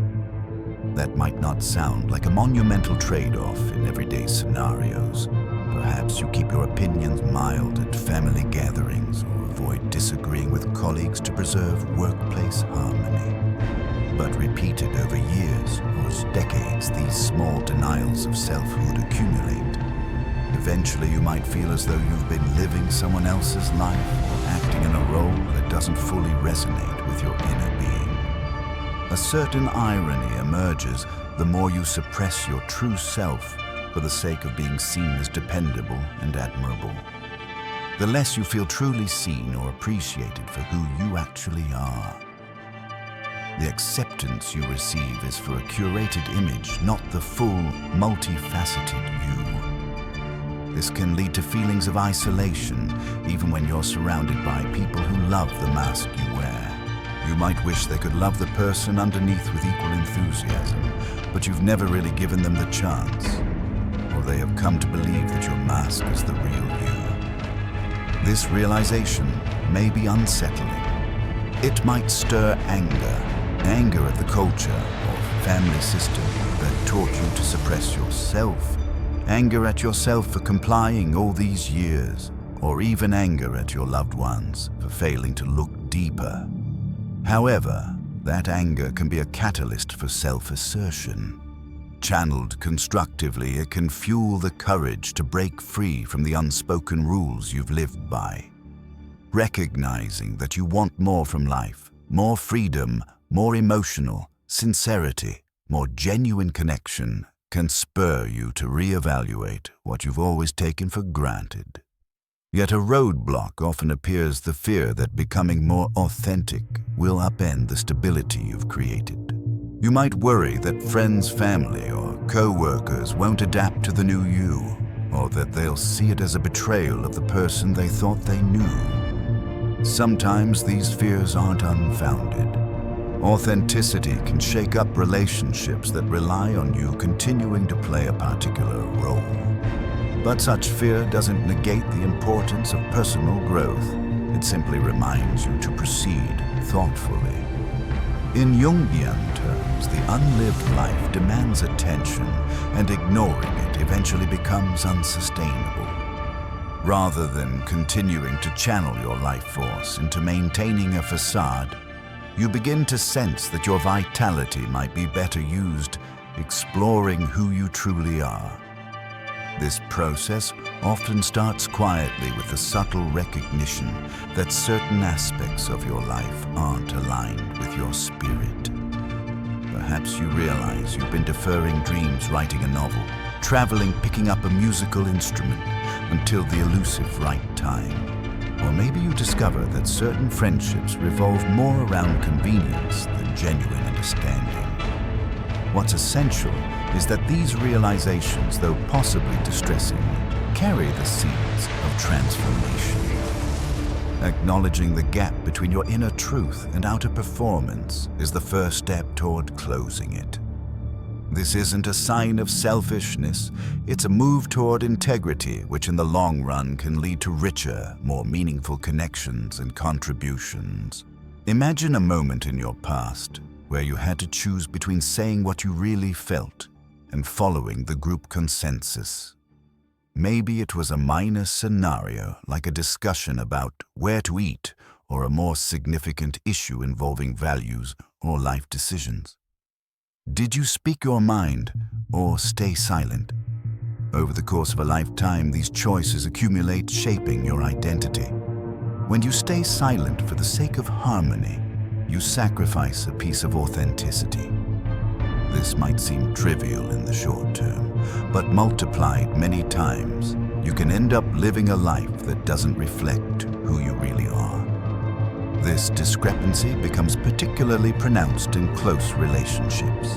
That might not sound like a monumental trade-off in everyday scenarios. Perhaps you keep your opinions mild at family gatherings or avoid disagreeing with colleagues to preserve workplace harmony. But repeated over years or decades, these small denials of selfhood accumulate. Eventually, you might feel as though you've been living someone else's life or acting in a role that doesn't fully resonate with your inner being. A certain irony emerges the more you suppress your true self for the sake of being seen as dependable and admirable. The less you feel truly seen or appreciated for who you actually are. The acceptance you receive is for a curated image, not the full, multifaceted you. This can lead to feelings of isolation, even when you're surrounded by people who love the mask you wear. You might wish they could love the person underneath with equal enthusiasm, but you've never really given them the chance. Or they have come to believe that your mask is the real you. This realization may be unsettling. It might stir anger at the culture or family system that taught you to suppress yourself, anger at yourself for complying all these years, or even anger at your loved ones for failing to look deeper. However, that anger can be a catalyst for self-assertion. Channeled constructively, it can fuel the courage to break free from the unspoken rules you've lived by. Recognizing that you want more from life, more freedom, more emotional sincerity, more genuine connection, can spur you to reevaluate what you've always taken for granted. Yet a roadblock often appears the fear that becoming more authentic will upend the stability you've created. You might worry that friends, family, or co-workers won't adapt to the new you, or that they'll see it as a betrayal of the person they thought they knew. Sometimes these fears aren't unfounded. Authenticity can shake up relationships that rely on you continuing to play a particular role. But such fear doesn't negate the importance of personal growth. It simply reminds you to proceed thoughtfully. In Jungian terms, the unlived life demands attention, and ignoring it eventually becomes unsustainable. Rather than continuing to channel your life force into maintaining a facade, you begin to sense that your vitality might be better used exploring who you truly are. This process often starts quietly with the subtle recognition that certain aspects of your life aren't aligned with your spirit. Perhaps you realize you've been deferring dreams, writing a novel, traveling, picking up a musical instrument until the elusive right time. Or maybe you discover that certain friendships revolve more around convenience than genuine understanding. What's essential is that these realizations, though possibly distressing, carry the seeds of transformation. Acknowledging the gap between your inner truth and outer performance is the first step toward closing it. This isn't a sign of selfishness, it's a move toward integrity, which in the long run can lead to richer, more meaningful connections and contributions. Imagine a moment in your past where you had to choose between saying what you really felt and following the group consensus. Maybe it was a minor scenario like a discussion about where to eat or a more significant issue involving values or life decisions. Did you speak your mind or stay silent? Over the course of a lifetime, these choices accumulate, shaping your identity. When you stay silent for the sake of harmony, you sacrifice a piece of authenticity. This might seem trivial in the short term, but multiplied many times, you can end up living a life that doesn't reflect who you really are. This discrepancy becomes particularly pronounced in close relationships.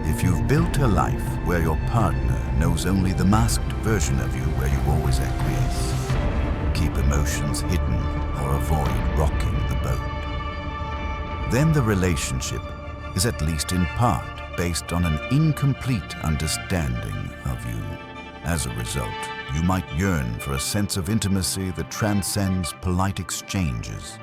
If you've built a life where your partner knows only the masked version of you where you always acquiesce, keep emotions hidden, or avoid rocking the boat, then the relationship is at least in part based on an incomplete understanding of you. As a result, you might yearn for a sense of intimacy that transcends polite exchanges.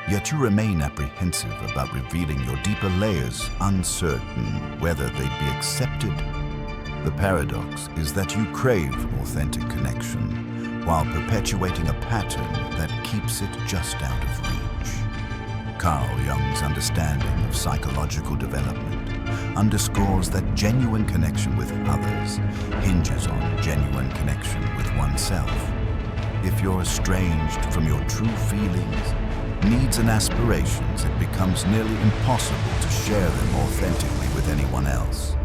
Yet you remain apprehensive about revealing your deeper layers, uncertain whether they'd be accepted. The paradox is that you crave authentic connection while perpetuating a pattern that keeps it just out of reach. Carl Jung's understanding of psychological development underscores that genuine connection with others hinges on genuine connection with oneself. If you're estranged from your true feelings, needs and aspirations, it becomes nearly impossible to share them authentically with anyone else.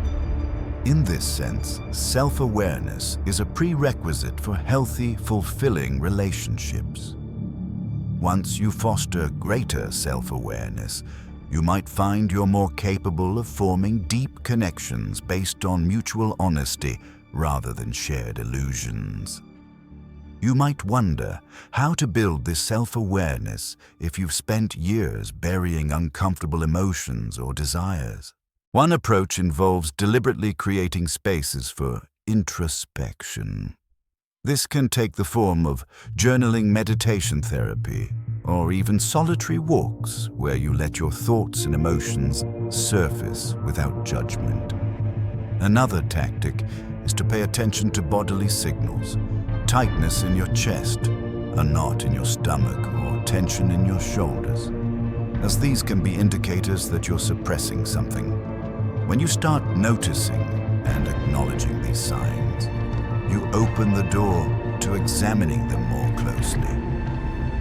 In this sense, self-awareness is a prerequisite for healthy, fulfilling relationships. Once you foster greater self-awareness, you might find you're more capable of forming deep connections based on mutual honesty rather than shared illusions. You might wonder how to build this self-awareness if you've spent years burying uncomfortable emotions or desires. One approach involves deliberately creating spaces for introspection. This can take the form of journaling, meditation therapy, or even solitary walks where you let your thoughts and emotions surface without judgment. Another tactic is to pay attention to bodily signals, tightness in your chest, a knot in your stomach, or tension in your shoulders, as these can be indicators that you're suppressing something. When you start noticing and acknowledging these signs, you open the door to examining them more closely.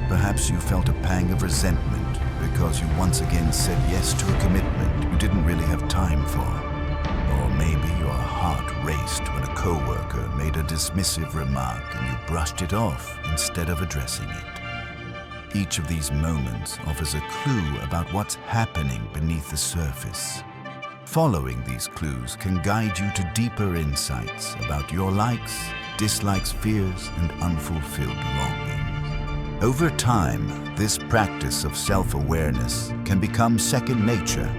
Perhaps you felt a pang of resentment because you once again said yes to a commitment you didn't really have time for. Or maybe your heart raced when a coworker made a dismissive remark and you brushed it off instead of addressing it. Each of these moments offers a clue about what's happening beneath the surface. Following these clues can guide you to deeper insights about your likes, dislikes, fears, and unfulfilled longings. Over time, this practice of self-awareness can become second nature.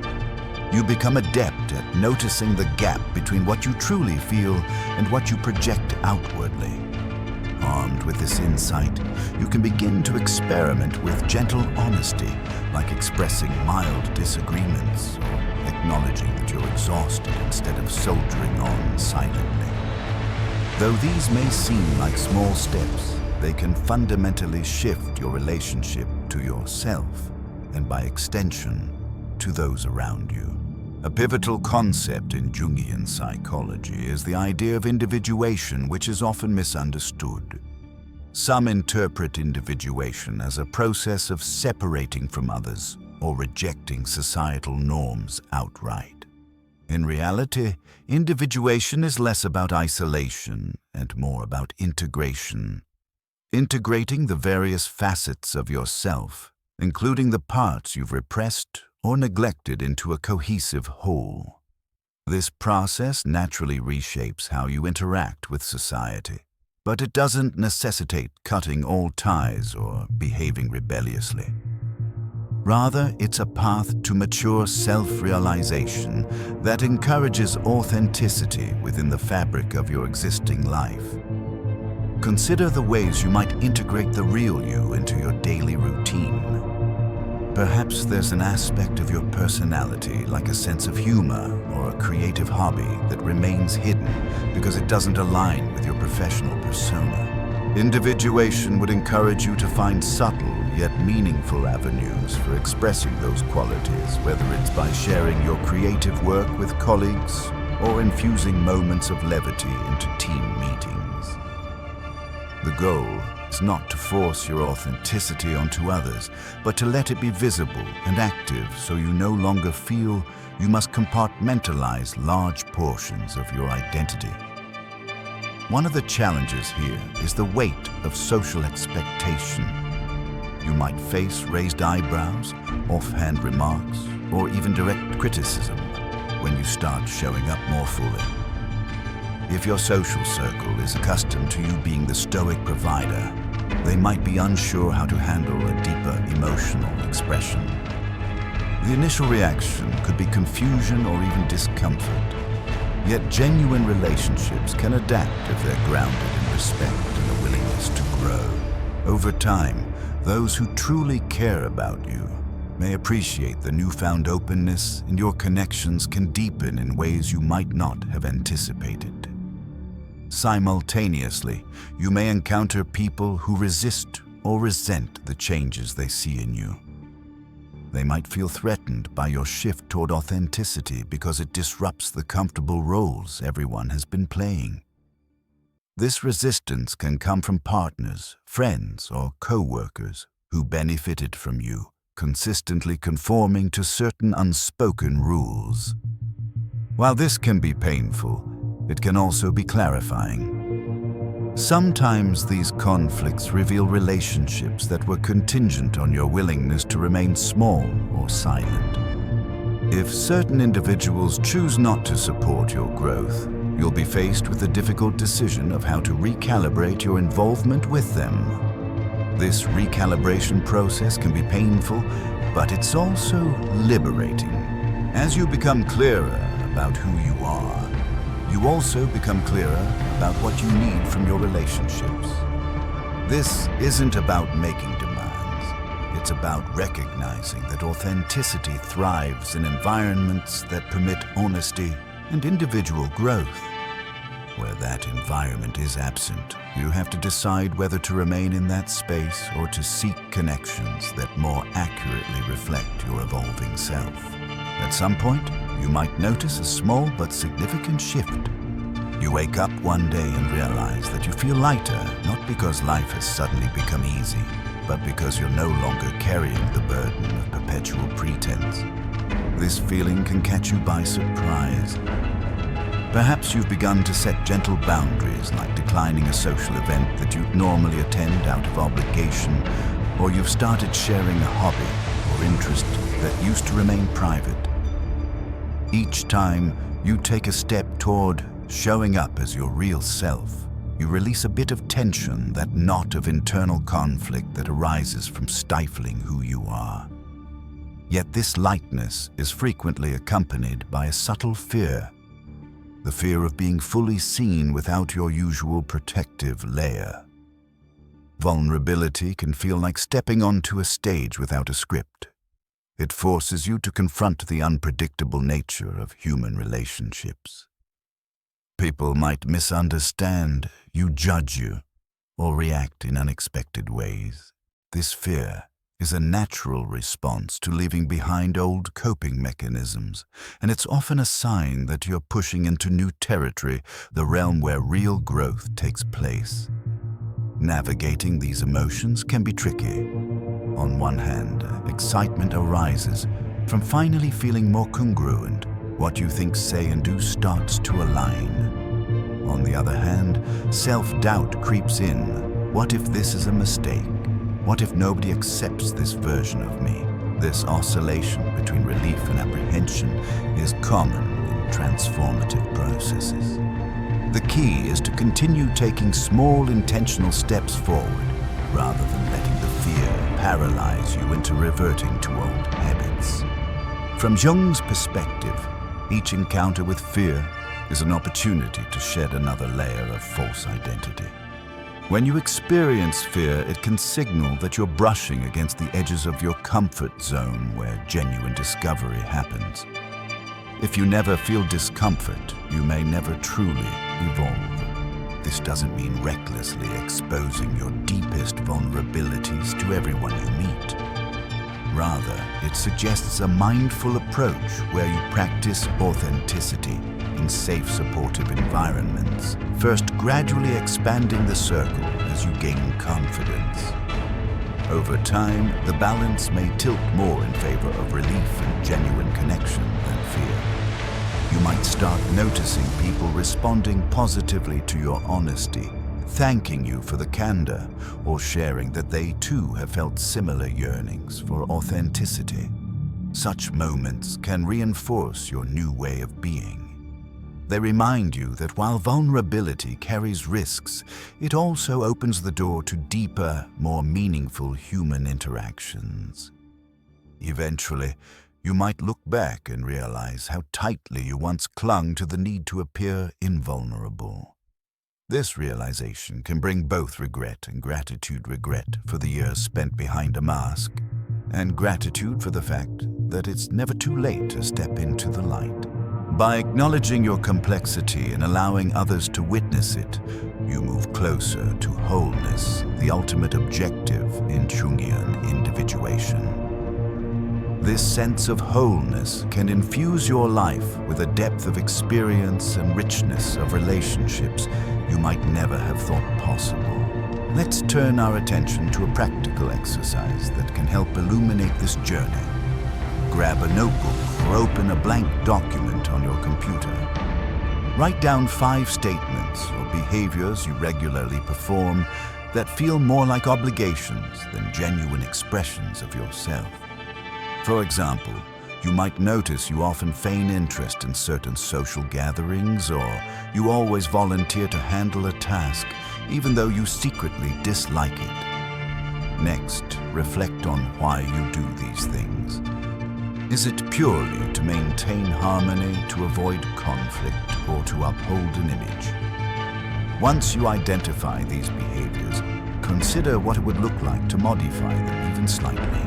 You become adept at noticing the gap between what you truly feel and what you project outwardly. Armed with this this insight, you can begin to experiment with gentle honesty, like expressing mild disagreements or acknowledging that you're exhausted instead of soldiering on silently. Though these may seem like small steps, they can fundamentally shift your relationship to yourself and, by extension, to those around you. A pivotal concept in Jungian psychology is the idea of individuation, which is often misunderstood. Some interpret individuation as a process of separating from others or rejecting societal norms outright. In reality, individuation is less about isolation and more about integration. Integrating the various facets of yourself, including the parts you've repressed or neglected, into a cohesive whole. This process naturally reshapes how you interact with society, but it doesn't necessitate cutting all ties or behaving rebelliously. Rather, it's a path to mature self-realization that encourages authenticity within the fabric of your existing life. Consider the ways you might integrate the real you into your daily routine. Perhaps there's an aspect of your personality, like a sense of humor or a creative hobby, that remains hidden because it doesn't align with your professional persona. Individuation would encourage you to find subtle yet meaningful avenues for expressing those qualities, whether it's by sharing your creative work with colleagues or infusing moments of levity into team meetings. The goal is not to force your authenticity onto others, but to let it be visible and active so you no longer feel you must compartmentalize large portions of your identity. One of the challenges here is the weight of social expectation. You might face raised eyebrows, offhand remarks, or even direct criticism when you start showing up more fully. If your social circle is accustomed to you being the stoic provider, they might be unsure how to handle a deeper emotional expression. The initial reaction could be confusion or even discomfort. Yet genuine relationships can adapt if they're grounded in respect and a willingness to grow. Over time, those who truly care about you may appreciate the newfound openness, and your connections can deepen in ways you might not have anticipated. Simultaneously, you may encounter people who resist or resent the changes they see in you. They might feel threatened by your shift toward authenticity because it disrupts the comfortable roles everyone has been playing. This resistance can come from partners, friends, or co-workers who benefited from you consistently conforming to certain unspoken rules. While this can be painful, it can also be clarifying. Sometimes these conflicts reveal relationships that were contingent on your willingness to remain small or silent. If certain individuals choose not to support your growth, you'll be faced with the difficult decision of how to recalibrate your involvement with them. This recalibration process can be painful, but it's also liberating. As you become clearer about who you are, you also become clearer about what you need from your relationships. This isn't about making demands. It's about recognizing that authenticity thrives in environments that permit honesty and individual growth. Where that environment is absent, you have to decide whether to remain in that space or to seek connections that more accurately reflect your evolving self. At some point, you might notice a small but significant shift. You wake up one day and realize that you feel lighter, not because life has suddenly become easy, but because you're no longer carrying the burden of perpetual pretense. This feeling can catch you by surprise. Perhaps you've begun to set gentle boundaries, like declining a social event that you'd normally attend out of obligation, or you've started sharing a hobby or interest that used to remain private. Each time you take a step toward showing up as your real self, you release a bit of tension, that knot of internal conflict that arises from stifling who you are. Yet this lightness is frequently accompanied by a subtle fear, the fear of being fully seen without your usual protective layer. vulnerability can feel like stepping onto a stage without a script. It forces you to confront the unpredictable nature of human relationships. People might misunderstand, you judge you, or react in unexpected ways. This fear is a natural response to leaving behind old coping mechanisms, and it's often a sign that you're pushing into new territory, the realm where real growth takes place. Navigating these emotions can be tricky. On one hand, excitement arises from finally feeling more congruent. What you think, say, and do starts to align. On the other hand, self-doubt creeps in. What if this is a mistake? What if nobody accepts this version of me? This oscillation between relief and apprehension is common in transformative processes. The key is to continue taking small intentional steps forward, rather than letting the fear paralyze you into reverting to old habits. From Jung's perspective, each encounter with fear is an opportunity to shed another layer of false identity. When you experience fear, it can signal that you're brushing against the edges of your comfort zone where genuine discovery happens. If you never feel discomfort, you may never truly evolve. This doesn't mean recklessly exposing your deepest vulnerabilities to everyone you meet. Rather, it suggests a mindful approach where you practice authenticity in safe, supportive environments, first gradually expanding the circle as you gain confidence. Over time, the balance may tilt more in favor of relief and genuine connection than fear. You might start noticing people responding positively to your honesty, thanking you for the candor, or sharing that they too have felt similar yearnings for authenticity. Such moments can reinforce your new way of being. They remind you that while vulnerability carries risks, it also opens the door to deeper, more meaningful human interactions. Eventually, you might look back and realize how tightly you once clung to the need to appear invulnerable. This realization can bring both regret and gratitude. Regret for the years spent behind a mask, and gratitude for the fact that it's never too late to step into the light. By acknowledging your complexity and allowing others to witness it, you move closer to wholeness, the ultimate objective in Jungian individuation. This sense of wholeness can infuse your life with a depth of experience and richness of relationships you might never have thought possible. Let's turn our attention to a practical exercise that can help illuminate this journey. Grab a notebook or open a blank document on your computer. Write down 5 statements or behaviors you regularly perform that feel more like obligations than genuine expressions of yourself. For example, you might notice you often feign interest in certain social gatherings, or you always volunteer to handle a task even though you secretly dislike it. Next, reflect on why you do these things. Is it purely to maintain harmony, to avoid conflict, or to uphold an image? Once you identify these behaviors, consider what it would look like to modify them even slightly.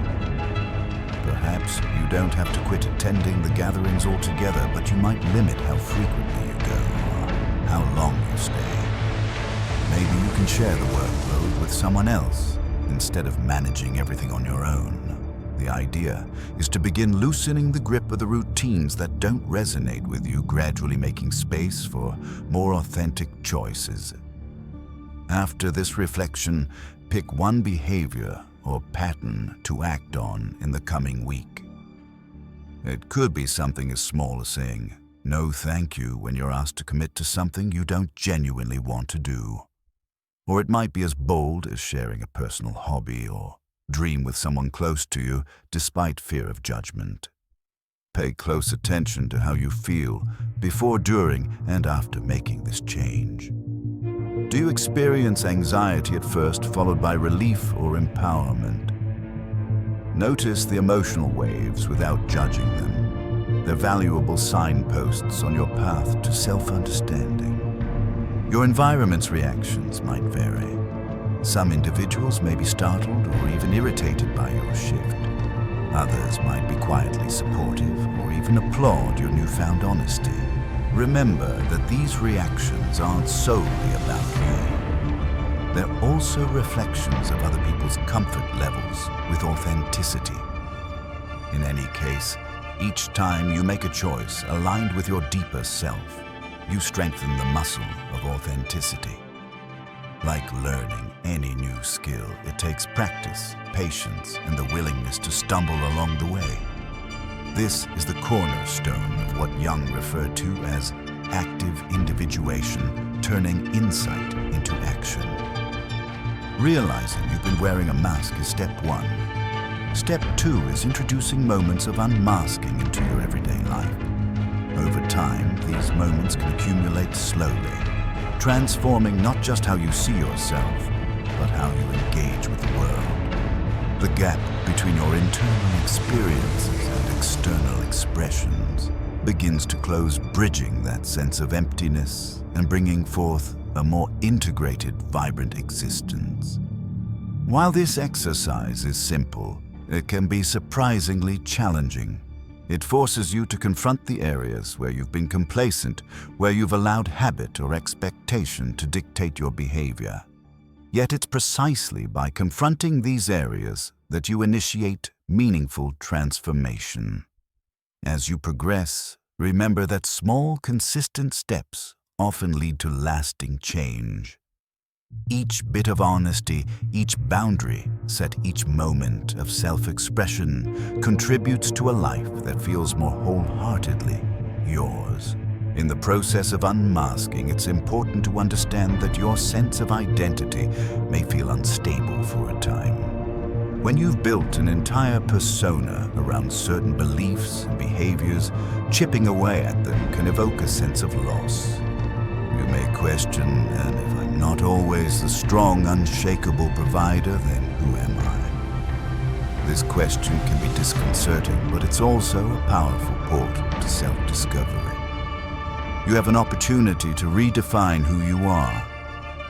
Perhaps you don't have to quit attending the gatherings altogether, but you might limit how frequently you go or how long you stay. Maybe you can share the workload with someone else instead of managing everything on your own. The idea is to begin loosening the grip of the routines that don't resonate with you, gradually making space for more authentic choices. After this reflection, pick one behavior or pattern to act on in the coming week. It could be something as small as saying no thank you when you're asked to commit to something you don't genuinely want to do. Or it might be as bold as sharing a personal hobby or dream with someone close to you despite fear of judgment. Pay close attention to how you feel before, during, and after making this change. Do you experience anxiety at first, followed by relief or empowerment? Notice the emotional waves without judging them. They're valuable signposts on your path to self-understanding. Your environment's reactions might vary. Some individuals may be startled or even irritated by your shift. Others might be quietly supportive or even applaud your newfound honesty. Remember that these reactions aren't solely about you. They're also reflections of other people's comfort levels with authenticity. In any case, each time you make a choice aligned with your deeper self, you strengthen the muscle of authenticity. Like learning any new skill, it takes practice, patience, and the willingness to stumble along the way. This is the cornerstone of what Jung referred to as active individuation, turning insight into action. Realizing you've been wearing a mask is step one. Step two is introducing moments of unmasking into your everyday life. Over time, these moments can accumulate slowly, transforming not just how you see yourself, but how you engage with the world. The gap between your internal experiences and external expressions begins to close, bridging that sense of emptiness and bringing forth a more integrated, vibrant existence. While this exercise is simple, it can be surprisingly challenging. It forces you to confront the areas where you've been complacent, where you've allowed habit or expectation to dictate your behavior. Yet it's precisely by confronting these areas that you initiate meaningful transformation. As you progress, remember that small, consistent steps often lead to lasting change. Each bit of honesty, each boundary set, each moment of self-expression contributes to a life that feels more wholeheartedly yours. In the process of unmasking, it's important to understand that your sense of identity may feel unstable for a time. When you've built an entire persona around certain beliefs and behaviors, chipping away at them can evoke a sense of loss. You may question, and if I'm not always the strong, unshakable provider, then who am I? This question can be disconcerting, but it's also a powerful portal to self-discovery. You have an opportunity to redefine who you are,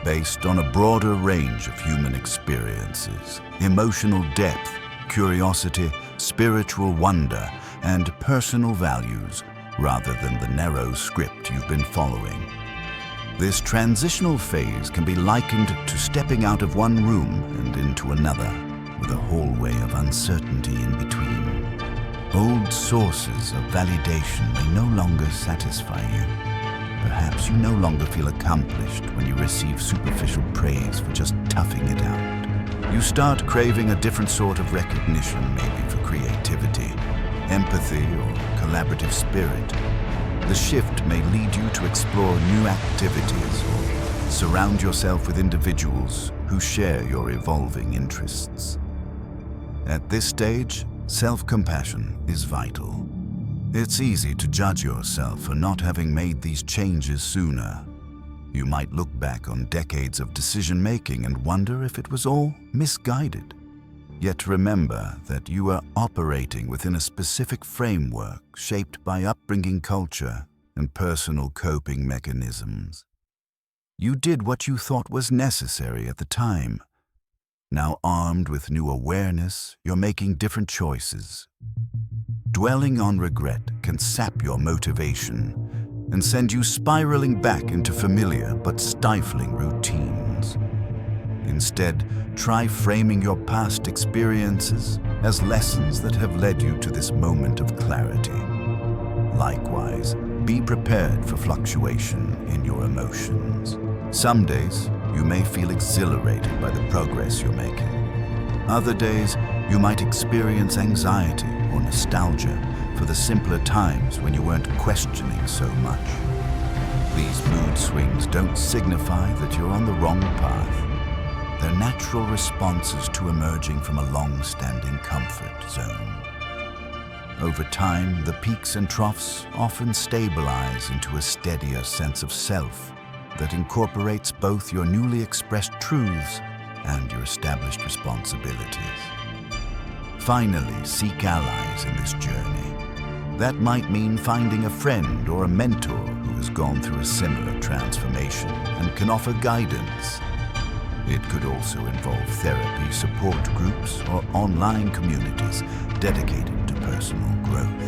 based on a broader range of human experiences, emotional depth, curiosity, spiritual wonder, and personal values, rather than the narrow script you've been following. This transitional phase can be likened to stepping out of one room and into another, with a hallway of uncertainty in between. Old sources of validation may no longer satisfy you. Perhaps you no longer feel accomplished when you receive superficial praise for just toughing it out. You start craving a different sort of recognition, maybe for creativity, empathy, or collaborative spirit. The shift may lead you to explore new activities or surround yourself with individuals who share your evolving interests. At this stage, self-compassion is vital. It's easy to judge yourself for not having made these changes sooner. You might look back on decades of decision-making and wonder if it was all misguided. Yet remember that you are operating within a specific framework shaped by upbringing, culture, and personal coping mechanisms. You did what you thought was necessary at the time. Now, armed with new awareness, you're making different choices. Dwelling on regret can sap your motivation and send you spiraling back into familiar but stifling routines. Instead, try framing your past experiences as lessons that have led you to this moment of clarity. Likewise, be prepared for fluctuation in your emotions. Some days, you may feel exhilarated by the progress you're making. Other days, you might experience anxiety or nostalgia for the simpler times when you weren't questioning so much. These mood swings don't signify that you're on the wrong path. They're natural responses to emerging from a long-standing comfort zone. Over time, the peaks and troughs often stabilize into a steadier sense of self that incorporates both your newly expressed truths and your established responsibilities. Finally, seek allies in this journey. That might mean finding a friend or a mentor who has gone through a similar transformation and can offer guidance. It could also involve therapy, support groups, or online communities dedicated to personal growth.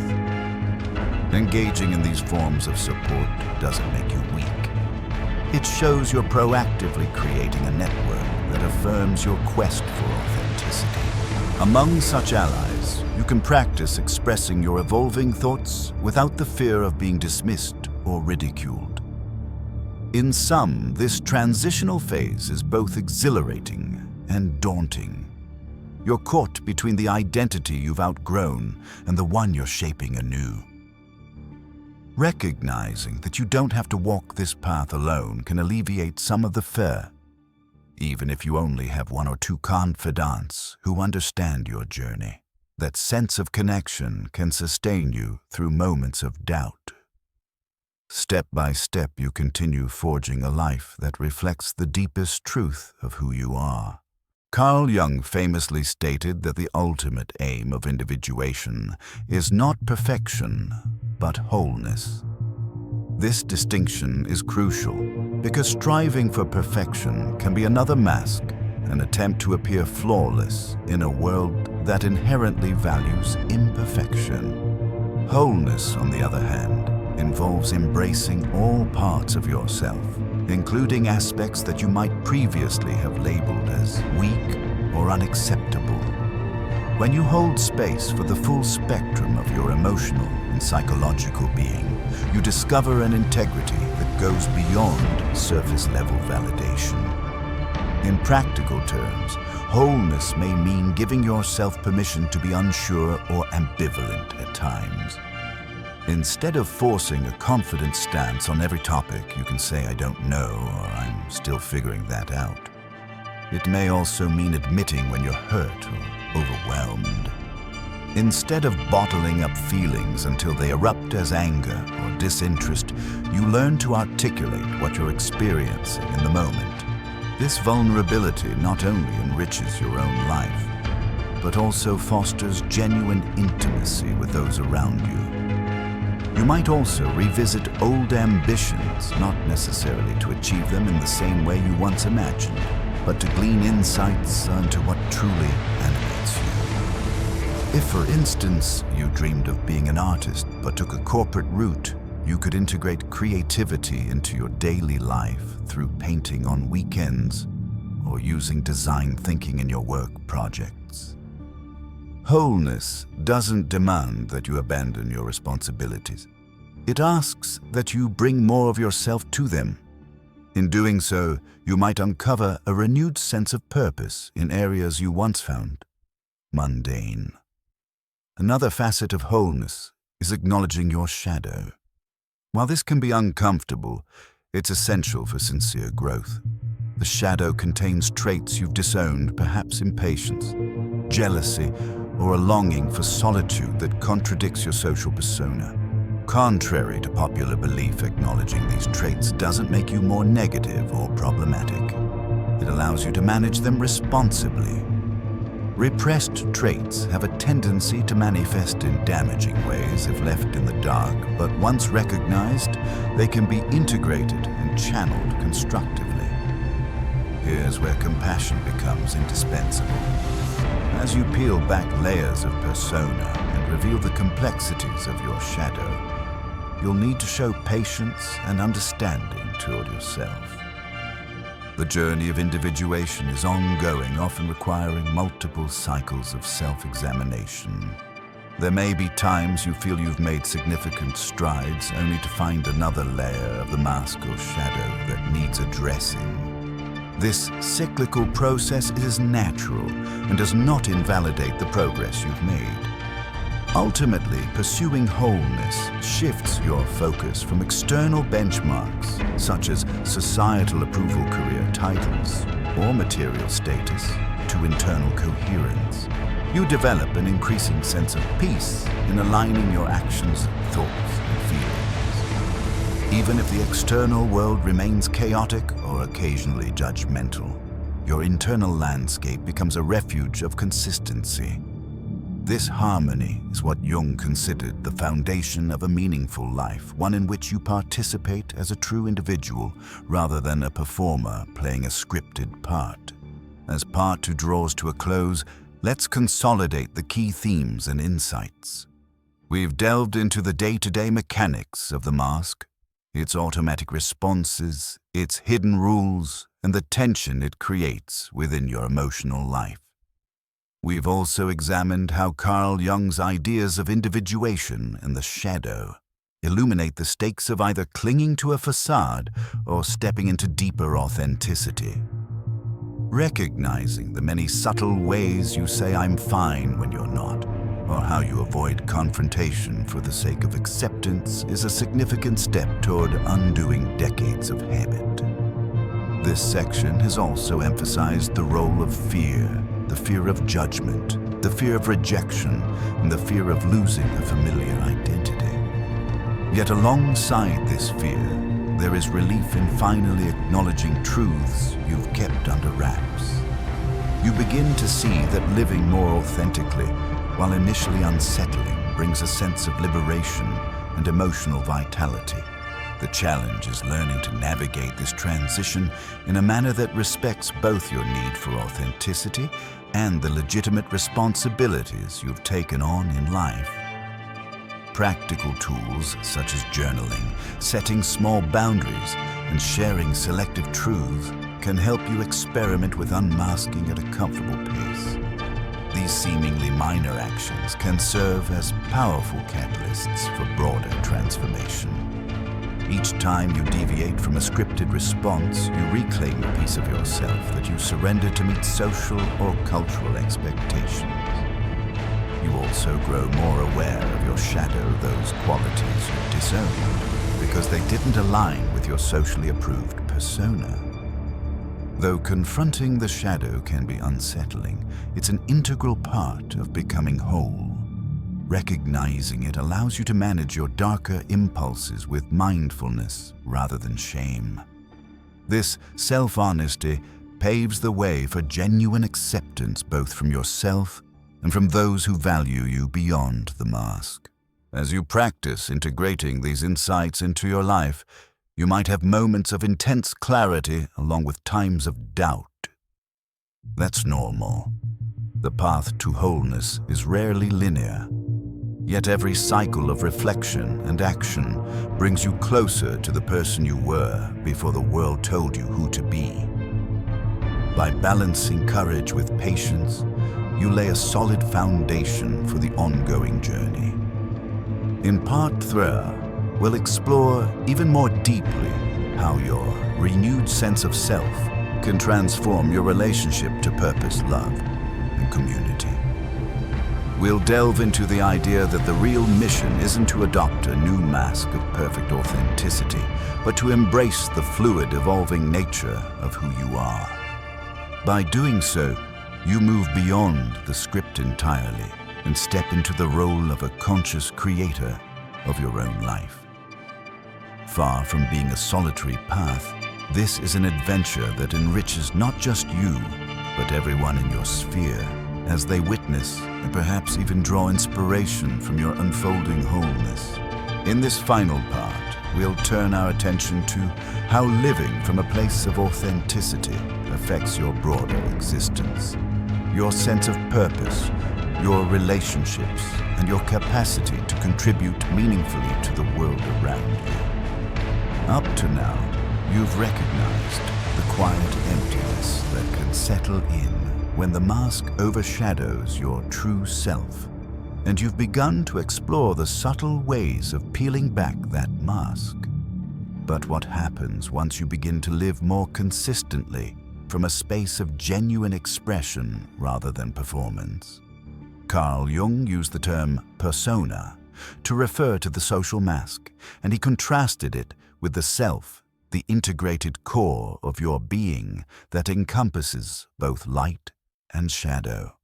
Engaging in these forms of support doesn't make you weak. It shows you're proactively creating a network that affirms your quest for authenticity. Among such allies, you can practice expressing your evolving thoughts without the fear of being dismissed or ridiculed. In sum, this transitional phase is both exhilarating and daunting. You're caught between the identity you've outgrown and the one you're shaping anew. Recognizing that you don't have to walk this path alone can alleviate some of the fear, even if you only have one or two confidants who understand your journey. That sense of connection can sustain you through moments of doubt. Step by step, you continue forging a life that reflects the deepest truth of who you are. Carl Jung famously stated that the ultimate aim of individuation is not perfection, but wholeness. This distinction is crucial because striving for perfection can be another mask, an attempt to appear flawless in a world that inherently values imperfection. Wholeness, on the other hand, involves embracing all parts of yourself, including aspects that you might previously have labeled as weak or unacceptable. When you hold space for the full spectrum of your emotional and psychological being, you discover an integrity that goes beyond surface-level validation. In practical terms, wholeness may mean giving yourself permission to be unsure or ambivalent at times. Instead of forcing a confident stance on every topic, you can say, "I don't know," or "I'm still figuring that out." It may also mean admitting when you're hurt or overwhelmed. Instead of bottling up feelings until they erupt as anger or disinterest, you learn to articulate what you're experiencing in the moment. This vulnerability not only enriches your own life, but also fosters genuine intimacy with those around you. You might also revisit old ambitions, not necessarily to achieve them in the same way you once imagined, but to glean insights into what truly animates you. If, for instance, you dreamed of being an artist but took a corporate route, you could integrate creativity into your daily life through painting on weekends or using design thinking in your work projects. Wholeness doesn't demand that you abandon your responsibilities. It asks that you bring more of yourself to them. In doing so, you might uncover a renewed sense of purpose in areas you once found mundane. Another facet of wholeness is acknowledging your shadow. While this can be uncomfortable, it's essential for sincere growth. The shadow contains traits you've disowned, perhaps impatience, jealousy, or a longing for solitude that contradicts your social persona. Contrary to popular belief, acknowledging these traits doesn't make you more negative or problematic. It allows you to manage them responsibly. Repressed traits have a tendency to manifest in damaging ways if left in the dark, but once recognized, they can be integrated and channeled constructively. Here's where compassion becomes indispensable. As you peel back layers of persona and reveal the complexities of your shadow, you'll need to show patience and understanding toward yourself. The journey of individuation is ongoing, often requiring multiple cycles of self-examination. There may be times you feel you've made significant strides, only to find another layer of the mask or shadow that needs addressing. This cyclical process is natural and does not invalidate the progress you've made. Ultimately, pursuing wholeness shifts your focus from external benchmarks, such as societal approval, career titles, or material status, to internal coherence. You develop an increasing sense of peace in aligning your actions, thoughts, and feelings. Even if the external world remains chaotic or occasionally judgmental, your internal landscape becomes a refuge of consistency. This harmony is what Jung considered the foundation of a meaningful life, one in which you participate as a true individual rather than a performer playing a scripted part. As Part 2 draws to a close, let's consolidate the key themes and insights. We've delved into the day-to-day mechanics of the mask, its automatic responses, its hidden rules, and the tension it creates within your emotional life. We've also examined how Carl Jung's ideas of individuation and the shadow illuminate the stakes of either clinging to a facade or stepping into deeper authenticity. Recognizing the many subtle ways you say "I'm fine" when you're not, or how you avoid confrontation for the sake of acceptance, is a significant step toward undoing decades of habit. This section has also emphasized the role of fear, the fear of judgment, the fear of rejection, and the fear of losing a familiar identity. Yet alongside this fear, there is relief in finally acknowledging truths you've kept under wraps. You begin to see that living more authentically, while initially unsettling, brings a sense of liberation and emotional vitality. The challenge is learning to navigate this transition in a manner that respects both your need for authenticity and the legitimate responsibilities you've taken on in life. Practical tools such as journaling, setting small boundaries, and sharing selective truths can help you experiment with unmasking at a comfortable pace. These seemingly minor actions can serve as powerful catalysts for broader transformation. Each time you deviate from a scripted response, you reclaim a piece of yourself that you surrendered to meet social or cultural expectations. You also grow more aware of your shadow, those qualities you disowned, because they didn't align with your socially approved persona. Though confronting the shadow can be unsettling, it's an integral part of becoming whole. Recognizing it allows you to manage your darker impulses with mindfulness rather than shame. This self-honesty paves the way for genuine acceptance both from yourself and from those who value you beyond the mask. As you practice integrating these insights into your life, you might have moments of intense clarity along with times of doubt. That's normal. The path to wholeness is rarely linear. Yet every cycle of reflection and action brings you closer to the person you were before the world told you who to be. By balancing courage with patience, you lay a solid foundation for the ongoing journey. In Part 3, we'll explore even more deeply how your renewed sense of self can transform your relationship to purpose, love, and community. We'll delve into the idea that the real mission isn't to adopt a new mask of perfect authenticity, but to embrace the fluid, evolving nature of who you are. By doing so, you move beyond the script entirely and step into the role of a conscious creator of your own life. Far from being a solitary path, this is an adventure that enriches not just you, but everyone in your sphere, as they witness and perhaps even draw inspiration from your unfolding wholeness. In this final part, we'll turn our attention to how living from a place of authenticity affects your broader existence, your sense of purpose, your relationships, and your capacity to contribute meaningfully to the world around you. Up to now, you've recognized the quiet emptiness that can settle in when the mask overshadows your true self, and you've begun to explore the subtle ways of peeling back that mask. But what happens once you begin to live more consistently from a space of genuine expression rather than performance? Carl Jung used the term persona to refer to the social mask, and he contrasted it with the self, the integrated core of your being that encompasses both light and shadow.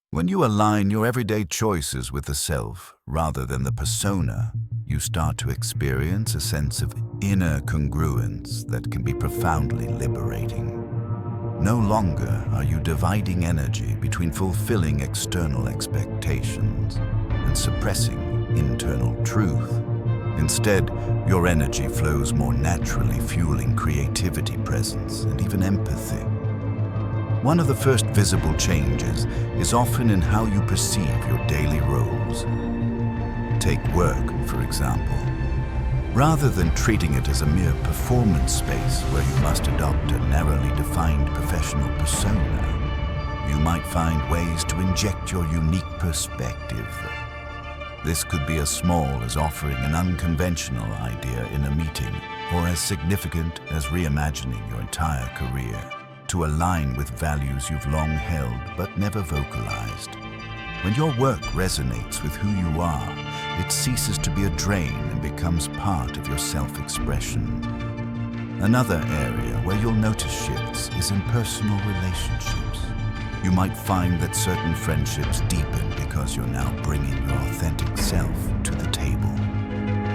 When you align your everyday choices with the self rather than the persona, you start to experience a sense of inner congruence that can be profoundly liberating. No longer are you dividing energy between fulfilling external expectations and suppressing internal truth. Instead, your energy flows more naturally, fueling creativity, presence, and even empathy. One of the first visible changes is often in how you perceive your daily roles. Take work, for example. Rather than treating it as a mere performance space where you must adopt a narrowly defined professional persona, you might find ways to inject your unique perspective. This could be as small as offering an unconventional idea in a meeting, or as significant as reimagining your entire career to align with values you've long held but never vocalized. When your work resonates with who you are, it ceases to be a drain and becomes part of your self-expression. Another area where you'll notice shifts is in personal relationships. You might find that certain friendships deepen because you're now bringing your authentic self to the table.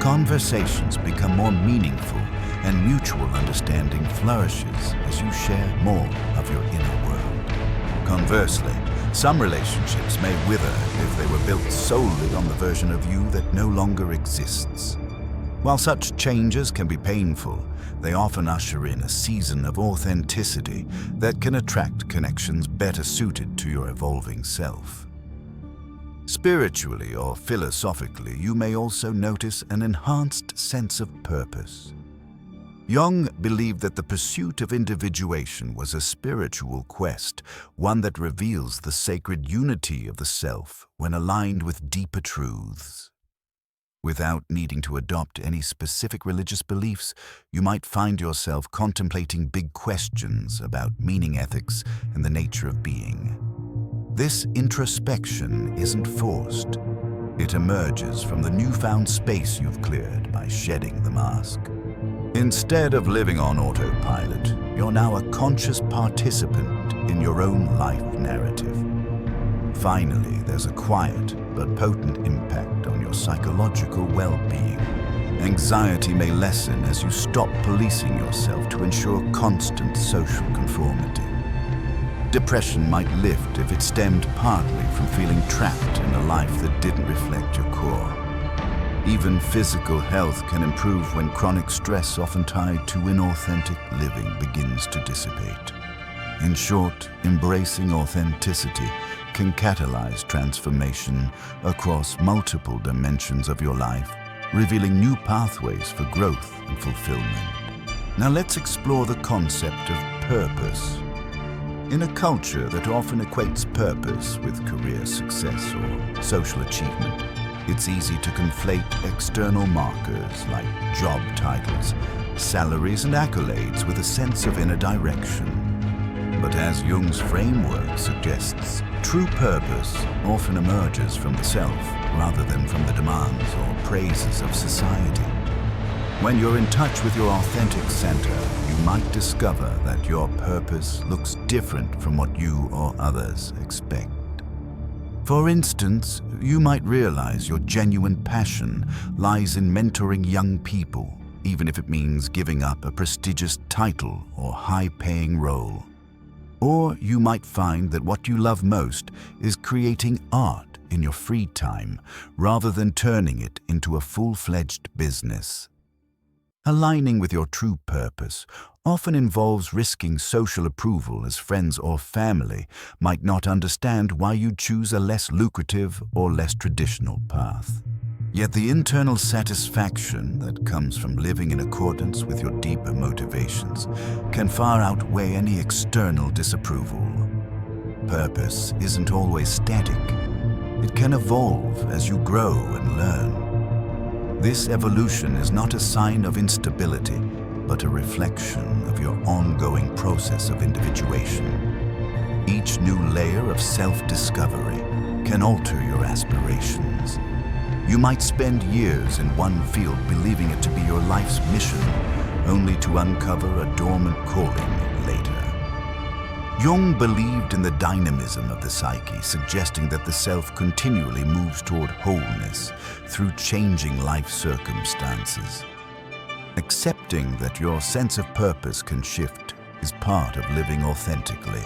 Conversations become more meaningful and mutual understanding flourishes as you share more of your inner world. Conversely, some relationships may wither if they were built solely on the version of you that no longer exists. While such changes can be painful, they often usher in a season of authenticity that can attract connections better suited to your evolving self. Spiritually or philosophically, you may also notice an enhanced sense of purpose. Jung believed that the pursuit of individuation was a spiritual quest, one that reveals the sacred unity of the self when aligned with deeper truths. Without needing to adopt any specific religious beliefs, you might find yourself contemplating big questions about meaning, ethics, and the nature of being. This introspection isn't forced. It emerges from the newfound space you've cleared by shedding the mask. Instead of living on autopilot, you're now a conscious participant in your own life narrative. Finally, there's a quiet but potent impact on your psychological well-being. Anxiety may lessen as you stop policing yourself to ensure constant social conformity. Depression might lift if it stemmed partly from feeling trapped in a life that didn't reflect your core. Even physical health can improve when chronic stress, often tied to inauthentic living, begins to dissipate. In short, embracing authenticity can catalyze transformation across multiple dimensions of your life, revealing new pathways for growth and fulfillment. Now let's explore the concept of purpose. In a culture that often equates purpose with career success or social achievement, it's easy to conflate external markers like job titles, salaries, and accolades with a sense of inner direction. But as Jung's framework suggests, true purpose often emerges from the self rather than from the demands or praises of society. When you're in touch with your authentic center, you might discover that your purpose looks different from what you or others expect. For instance, you might realize your genuine passion lies in mentoring young people, even if it means giving up a prestigious title or high-paying role. Or you might find that what you love most is creating art in your free time, rather than turning it into a full-fledged business. Aligning with your true purpose often involves risking social approval, as friends or family might not understand why you choose a less lucrative or less traditional path. Yet the internal satisfaction that comes from living in accordance with your deeper motivations can far outweigh any external disapproval. Purpose isn't always static. It can evolve as you grow and learn. This evolution is not a sign of instability, but a reflection of your ongoing process of individuation. Each new layer of self-discovery can alter your aspirations. You might spend years in one field believing it to be your life's mission, only to uncover a dormant calling later. Jung believed in the dynamism of the psyche, suggesting that the self continually moves toward wholeness through changing life circumstances. Accepting that your sense of purpose can shift is part of living authentically.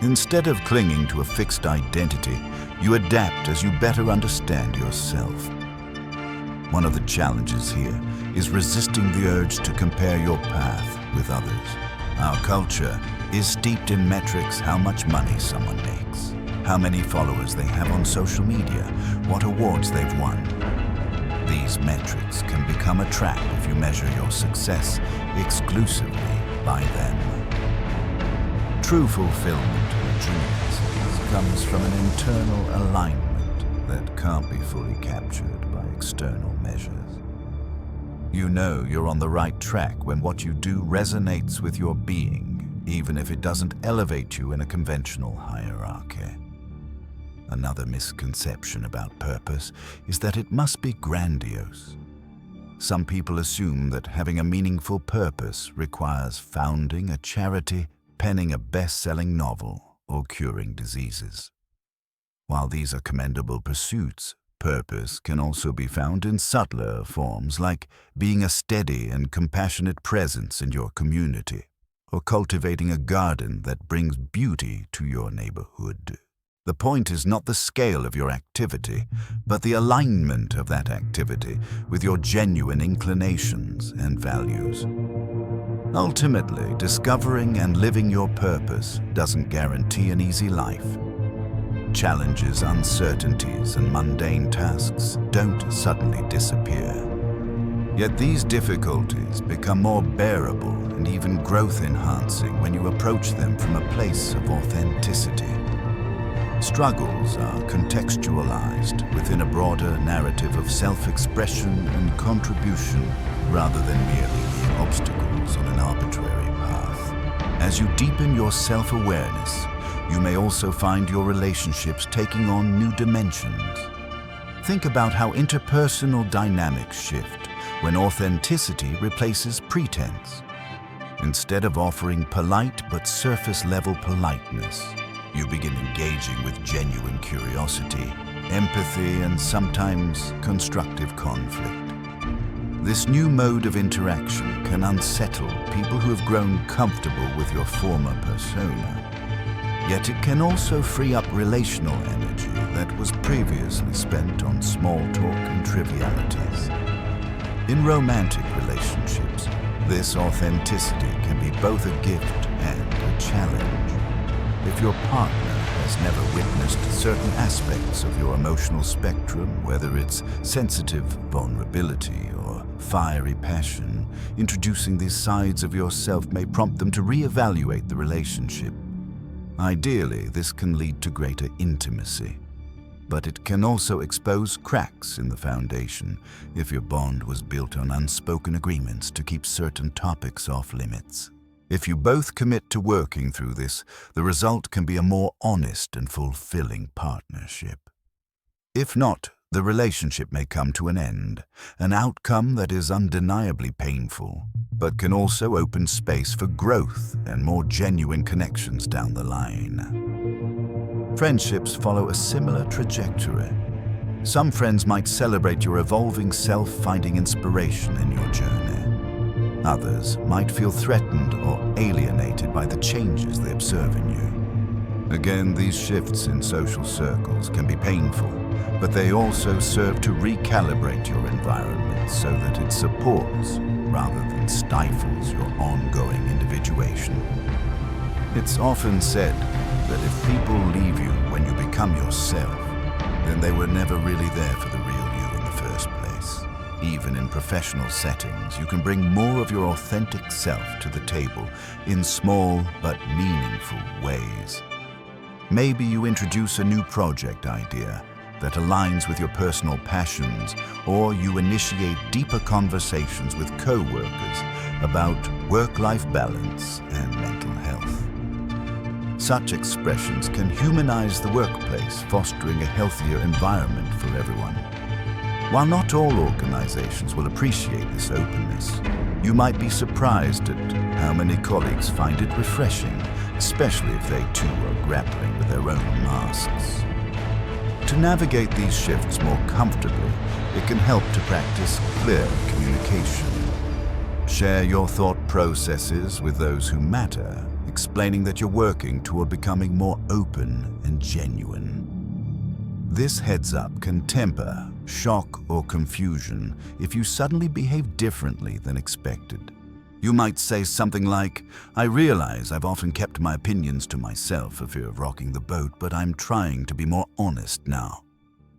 Instead of clinging to a fixed identity, you adapt as you better understand yourself. One of the challenges here is resisting the urge to compare your path with others. Our culture is steeped in metrics: how much money someone makes, how many followers they have on social media, what awards they've won. These metrics can become a trap if you measure your success exclusively by them. True fulfillment and genius comes from an internal alignment that can't be fully captured by external measures. You know you're on the right track when what you do resonates with your being, even if it doesn't elevate you in a conventional hierarchy. Another misconception about purpose is that it must be grandiose. Some people assume that having a meaningful purpose requires founding a charity, penning a best-selling novel, or curing diseases. While these are commendable pursuits, purpose can also be found in subtler forms, like being a steady and compassionate presence in your community, or cultivating a garden that brings beauty to your neighborhood. The point is not the scale of your activity, but the alignment of that activity with your genuine inclinations and values. Ultimately, discovering and living your purpose doesn't guarantee an easy life. Challenges, uncertainties, and mundane tasks don't suddenly disappear. Yet these difficulties become more bearable and even growth-enhancing when you approach them from a place of authenticity. Struggles are contextualized within a broader narrative of self-expression and contribution rather than merely being obstacles on an arbitrary path. As you deepen your self-awareness, you may also find your relationships taking on new dimensions. Think about how interpersonal dynamics shift when authenticity replaces pretense. Instead of offering polite but surface-level politeness, you begin engaging with genuine curiosity, empathy, and sometimes constructive conflict. This new mode of interaction can unsettle people who have grown comfortable with your former persona. Yet it can also free up relational energy that was previously spent on small talk and trivialities. In romantic relationships, this authenticity can be both a gift and a challenge. If your partner has never witnessed certain aspects of your emotional spectrum, whether it's sensitive vulnerability or fiery passion, introducing these sides of yourself may prompt them to reevaluate the relationship. Ideally, this can lead to greater intimacy, but it can also expose cracks in the foundation if your bond was built on unspoken agreements to keep certain topics off limits. If you both commit to working through this, the result can be a more honest and fulfilling partnership. If not, the relationship may come to an end, an outcome that is undeniably painful, but can also open space for growth and more genuine connections down the line. Friendships follow a similar trajectory. Some friends might celebrate your evolving self, finding inspiration in your journey. Others might feel threatened or alienated by the changes they observe in you. Again, these shifts in social circles can be painful, but they also serve to recalibrate your environment so that it supports rather than stifles your ongoing individuation. It's often said that if people leave you when you become yourself, then they were never really there for the real you in the first place. Even in professional settings, you can bring more of your authentic self to the table in small but meaningful ways. Maybe you introduce a new project idea that aligns with your personal passions, or you initiate deeper conversations with co-workers about work-life balance and mental health. Such expressions can humanize the workplace, fostering a healthier environment for everyone. While not all organizations will appreciate this openness, you might be surprised at how many colleagues find it refreshing, especially if they too are grappling with their own masks. To navigate these shifts more comfortably, it can help to practice clear communication. Share your thought processes with those who matter, explaining that you're working toward becoming more open and genuine. This heads-up can temper shock or confusion if you suddenly behave differently than expected. You might say something like, "I realize I've often kept my opinions to myself for fear of rocking the boat, but I'm trying to be more honest now.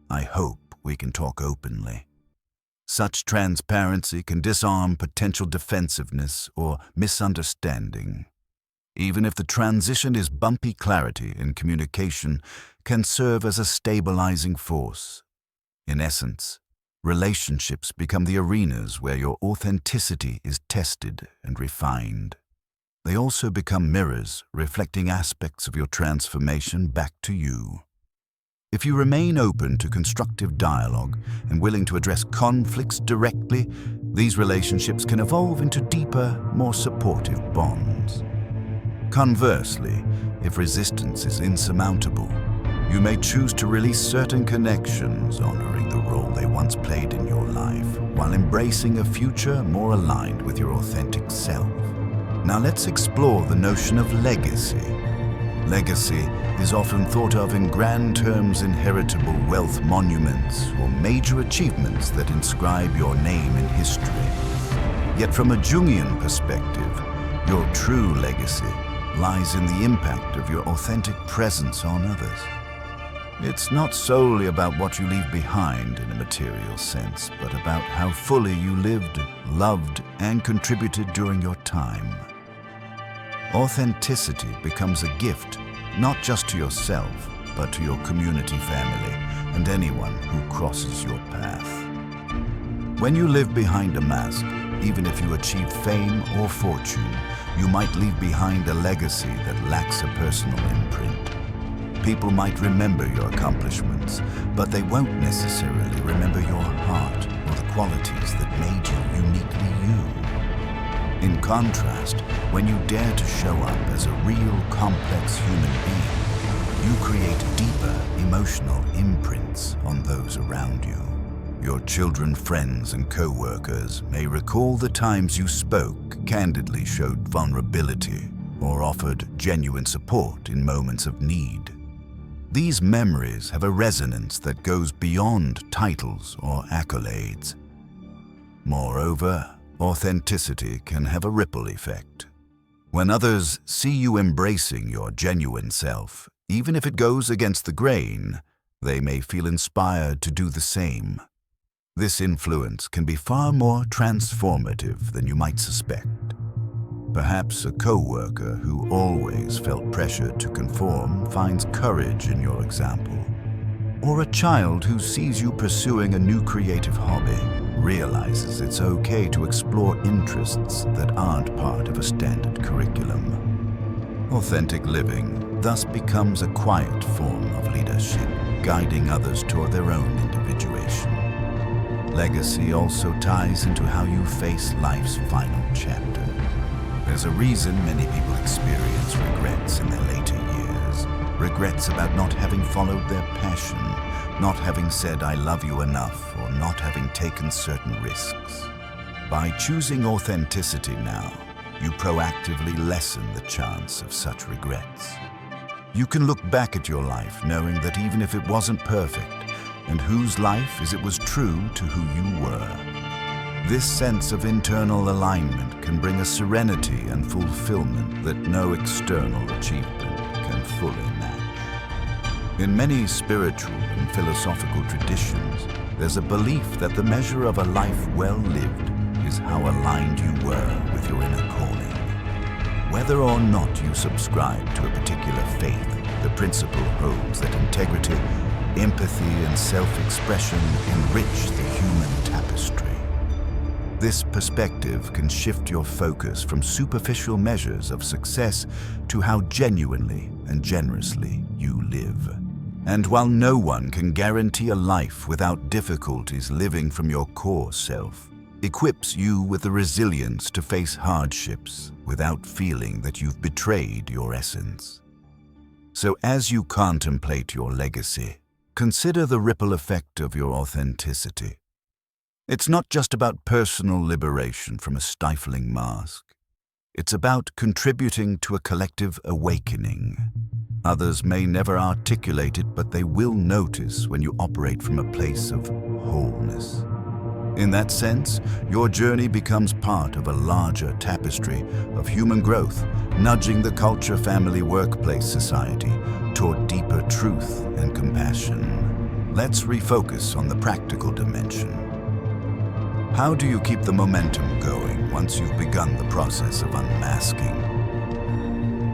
I hope we can talk openly." Such transparency can disarm potential defensiveness or misunderstanding. Even if the transition is bumpy, clarity in communication can serve as a stabilizing force. In essence, relationships become the arenas where your authenticity is tested and refined. They also become mirrors reflecting aspects of your transformation back to you. If you remain open to constructive dialogue and willing to address conflicts directly, these relationships can evolve into deeper, more supportive bonds. Conversely, if resistance is insurmountable, you may choose to release certain connections, honoring the role they once played in your life, while embracing a future more aligned with your authentic self. Now let's explore the notion of legacy. Legacy is often thought of in grand terms: inheritable wealth, monuments, or major achievements that inscribe your name in history. Yet from a Jungian perspective, your true legacy lies in the impact of your authentic presence on others. It's not solely about what you leave behind in a material sense, but about how fully you lived, loved, and contributed during your time. Authenticity becomes a gift, not just to yourself, but to your community, family, and anyone who crosses your path. When you live behind a mask, even if you achieve fame or fortune, you might leave behind a legacy that lacks a personal imprint. People might remember your accomplishments, but they won't necessarily remember your heart or the qualities that made you uniquely you. In contrast, when you dare to show up as a real, complex human being, you create deeper emotional imprints on those around you. Your children, friends, and co-workers may recall the times you spoke, candidly showed vulnerability, or offered genuine support in moments of need. These memories have a resonance that goes beyond titles or accolades. Moreover, authenticity can have a ripple effect. When others see you embracing your genuine self, even if it goes against the grain, they may feel inspired to do the same. This influence can be far more transformative than you might suspect. Perhaps a co-worker who always felt pressure to conform finds courage in your example. Or a child who sees you pursuing a new creative hobby realizes it's okay to explore interests that aren't part of a standard curriculum. Authentic living thus becomes a quiet form of leadership, guiding others toward their own individuation. Legacy also ties into how you face life's final chapter. There's a reason many people experience regrets in their later years. Regrets about not having followed their passion, not having said "I love you" enough, or not having taken certain risks. By choosing authenticity now, you proactively lessen the chance of such regrets. You can look back at your life knowing that even if it wasn't perfect, and whose life is it was true to who you were. This sense of internal alignment can bring a serenity and fulfillment that no external achievement can fully match. In many spiritual and philosophical traditions, there's a belief that the measure of a life well lived is how aligned you were with your inner calling. Whether or not you subscribe to a particular faith, the principle holds that integrity, empathy, and self-expression enrich the human tapestry. This perspective can shift your focus from superficial measures of success to how genuinely and generously you live. And while no one can guarantee a life without difficulties, living from your core self equips you with the resilience to face hardships without feeling that you've betrayed your essence. So as you contemplate your legacy, consider the ripple effect of your authenticity. It's not just about personal liberation from a stifling mask. It's about contributing to a collective awakening. Others may never articulate it, but they will notice when you operate from a place of wholeness. In that sense, your journey becomes part of a larger tapestry of human growth, nudging the culture, family, workplace, society toward deeper truth and compassion. Let's refocus on the practical dimension. How do you keep the momentum going once you've begun the process of unmasking?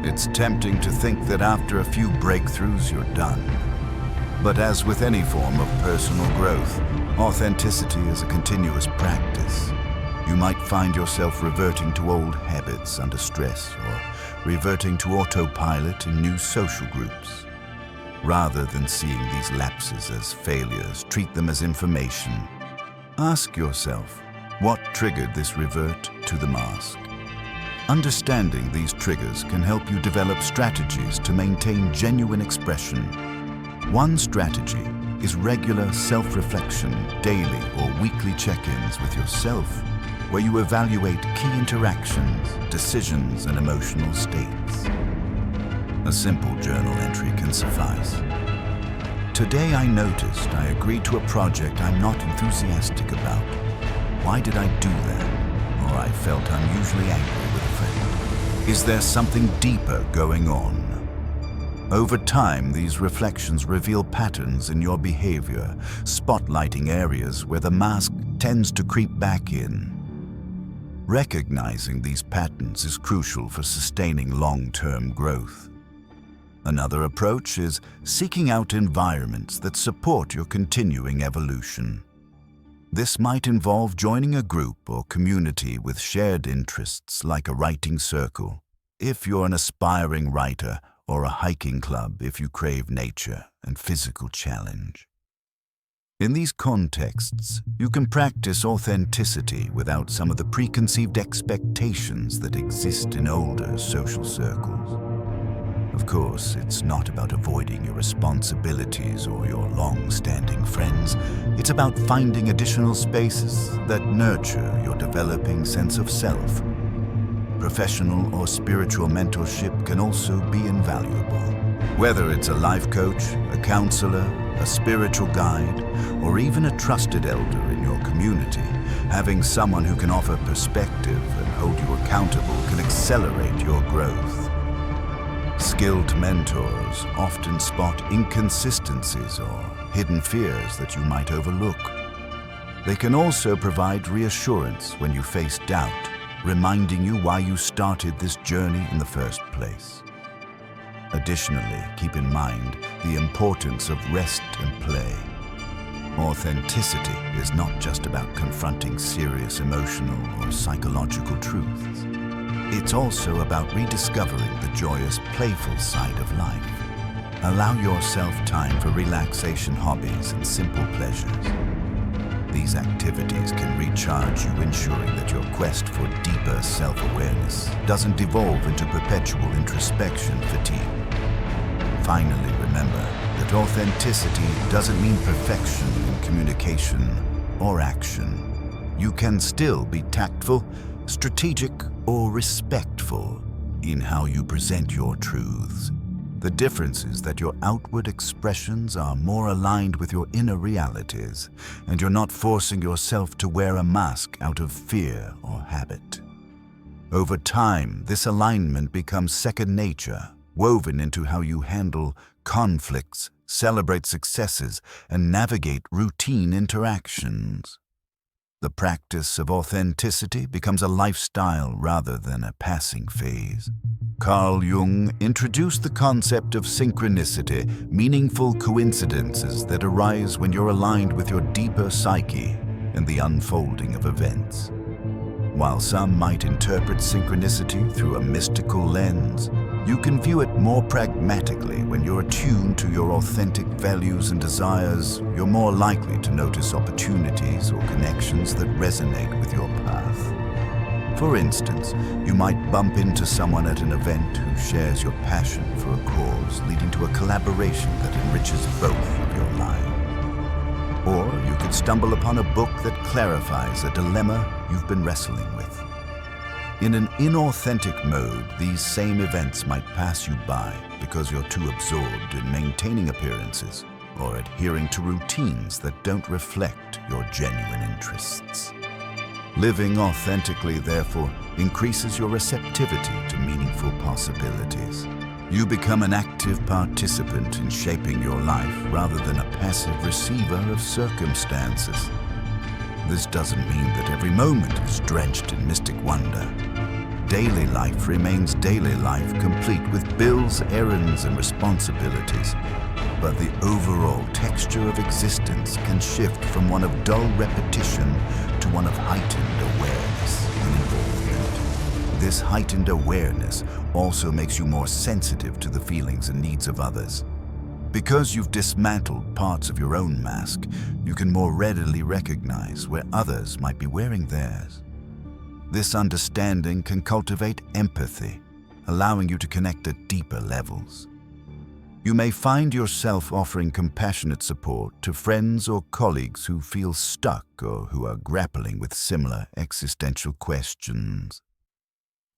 It's tempting to think that after a few breakthroughs you're done. But as with any form of personal growth, authenticity is a continuous practice. You might find yourself reverting to old habits under stress or reverting to autopilot in new social groups. Rather than seeing these lapses as failures, treat them as information. Ask yourself, what triggered this revert to the mask? Understanding these triggers can help you develop strategies to maintain genuine expression. One strategy is regular self-reflection, daily or weekly check-ins with yourself, where you evaluate key interactions, decisions, and emotional states. A simple journal entry can suffice. Today I noticed I agreed to a project I'm not enthusiastic about. Why did I do that? Or I felt unusually angry with a friend. Is there something deeper going on? Over time, these reflections reveal patterns in your behavior, spotlighting areas where the mask tends to creep back in. Recognizing these patterns is crucial for sustaining long-term growth. Another approach is seeking out environments that support your continuing evolution. This might involve joining a group or community with shared interests like a writing circle, if you're an aspiring writer, or a hiking club if you crave nature and physical challenge. In these contexts, you can practice authenticity without some of the preconceived expectations that exist in older social circles. Of course, it's not about avoiding your responsibilities or your long-standing friends. It's about finding additional spaces that nurture your developing sense of self. Professional or spiritual mentorship can also be invaluable. Whether it's a life coach, a counselor, a spiritual guide, or even a trusted elder in your community, having someone who can offer perspective and hold you accountable can accelerate your growth. Skilled mentors often spot inconsistencies or hidden fears that you might overlook. They can also provide reassurance when you face doubt, reminding you why you started this journey in the first place. Additionally, keep in mind the importance of rest and play. Authenticity is not just about confronting serious emotional or psychological truths. It's also about rediscovering the joyous, playful side of life. Allow yourself time for relaxation, hobbies, and simple pleasures. These activities can recharge you, ensuring that your quest for deeper self-awareness doesn't devolve into perpetual introspection fatigue. Finally, remember that authenticity doesn't mean perfection in communication or action. You can still be tactful, strategic, or respectful in how you present your truths. The difference is that your outward expressions are more aligned with your inner realities, and you're not forcing yourself to wear a mask out of fear or habit. Over time, this alignment becomes second nature, woven into how you handle conflicts, celebrate successes, and navigate routine interactions. The practice of authenticity becomes a lifestyle rather than a passing phase. Carl Jung introduced the concept of synchronicity, meaningful coincidences that arise when you're aligned with your deeper psyche and the unfolding of events. While some might interpret synchronicity through a mystical lens, you can view it more pragmatically. When you're attuned to your authentic values and desires, you're more likely to notice opportunities or connections that resonate with your path. For instance, you might bump into someone at an event who shares your passion for a cause, leading to a collaboration that enriches both of your lives. Or you could stumble upon a book that clarifies a dilemma you've been wrestling with. In an inauthentic mode, these same events might pass you by because you're too absorbed in maintaining appearances or adhering to routines that don't reflect your genuine interests. Living authentically, therefore, increases your receptivity to meaningful possibilities. You become an active participant in shaping your life rather than a passive receiver of circumstances. This doesn't mean that every moment is drenched in mystic wonder. Daily life remains daily life, complete with bills, errands, and responsibilities. But the overall texture of existence can shift from one of dull repetition to one of heightened awareness and involvement. This heightened awareness also makes you more sensitive to the feelings and needs of others. Because you've dismantled parts of your own mask, you can more readily recognize where others might be wearing theirs. This understanding can cultivate empathy, allowing you to connect at deeper levels. You may find yourself offering compassionate support to friends or colleagues who feel stuck or who are grappling with similar existential questions.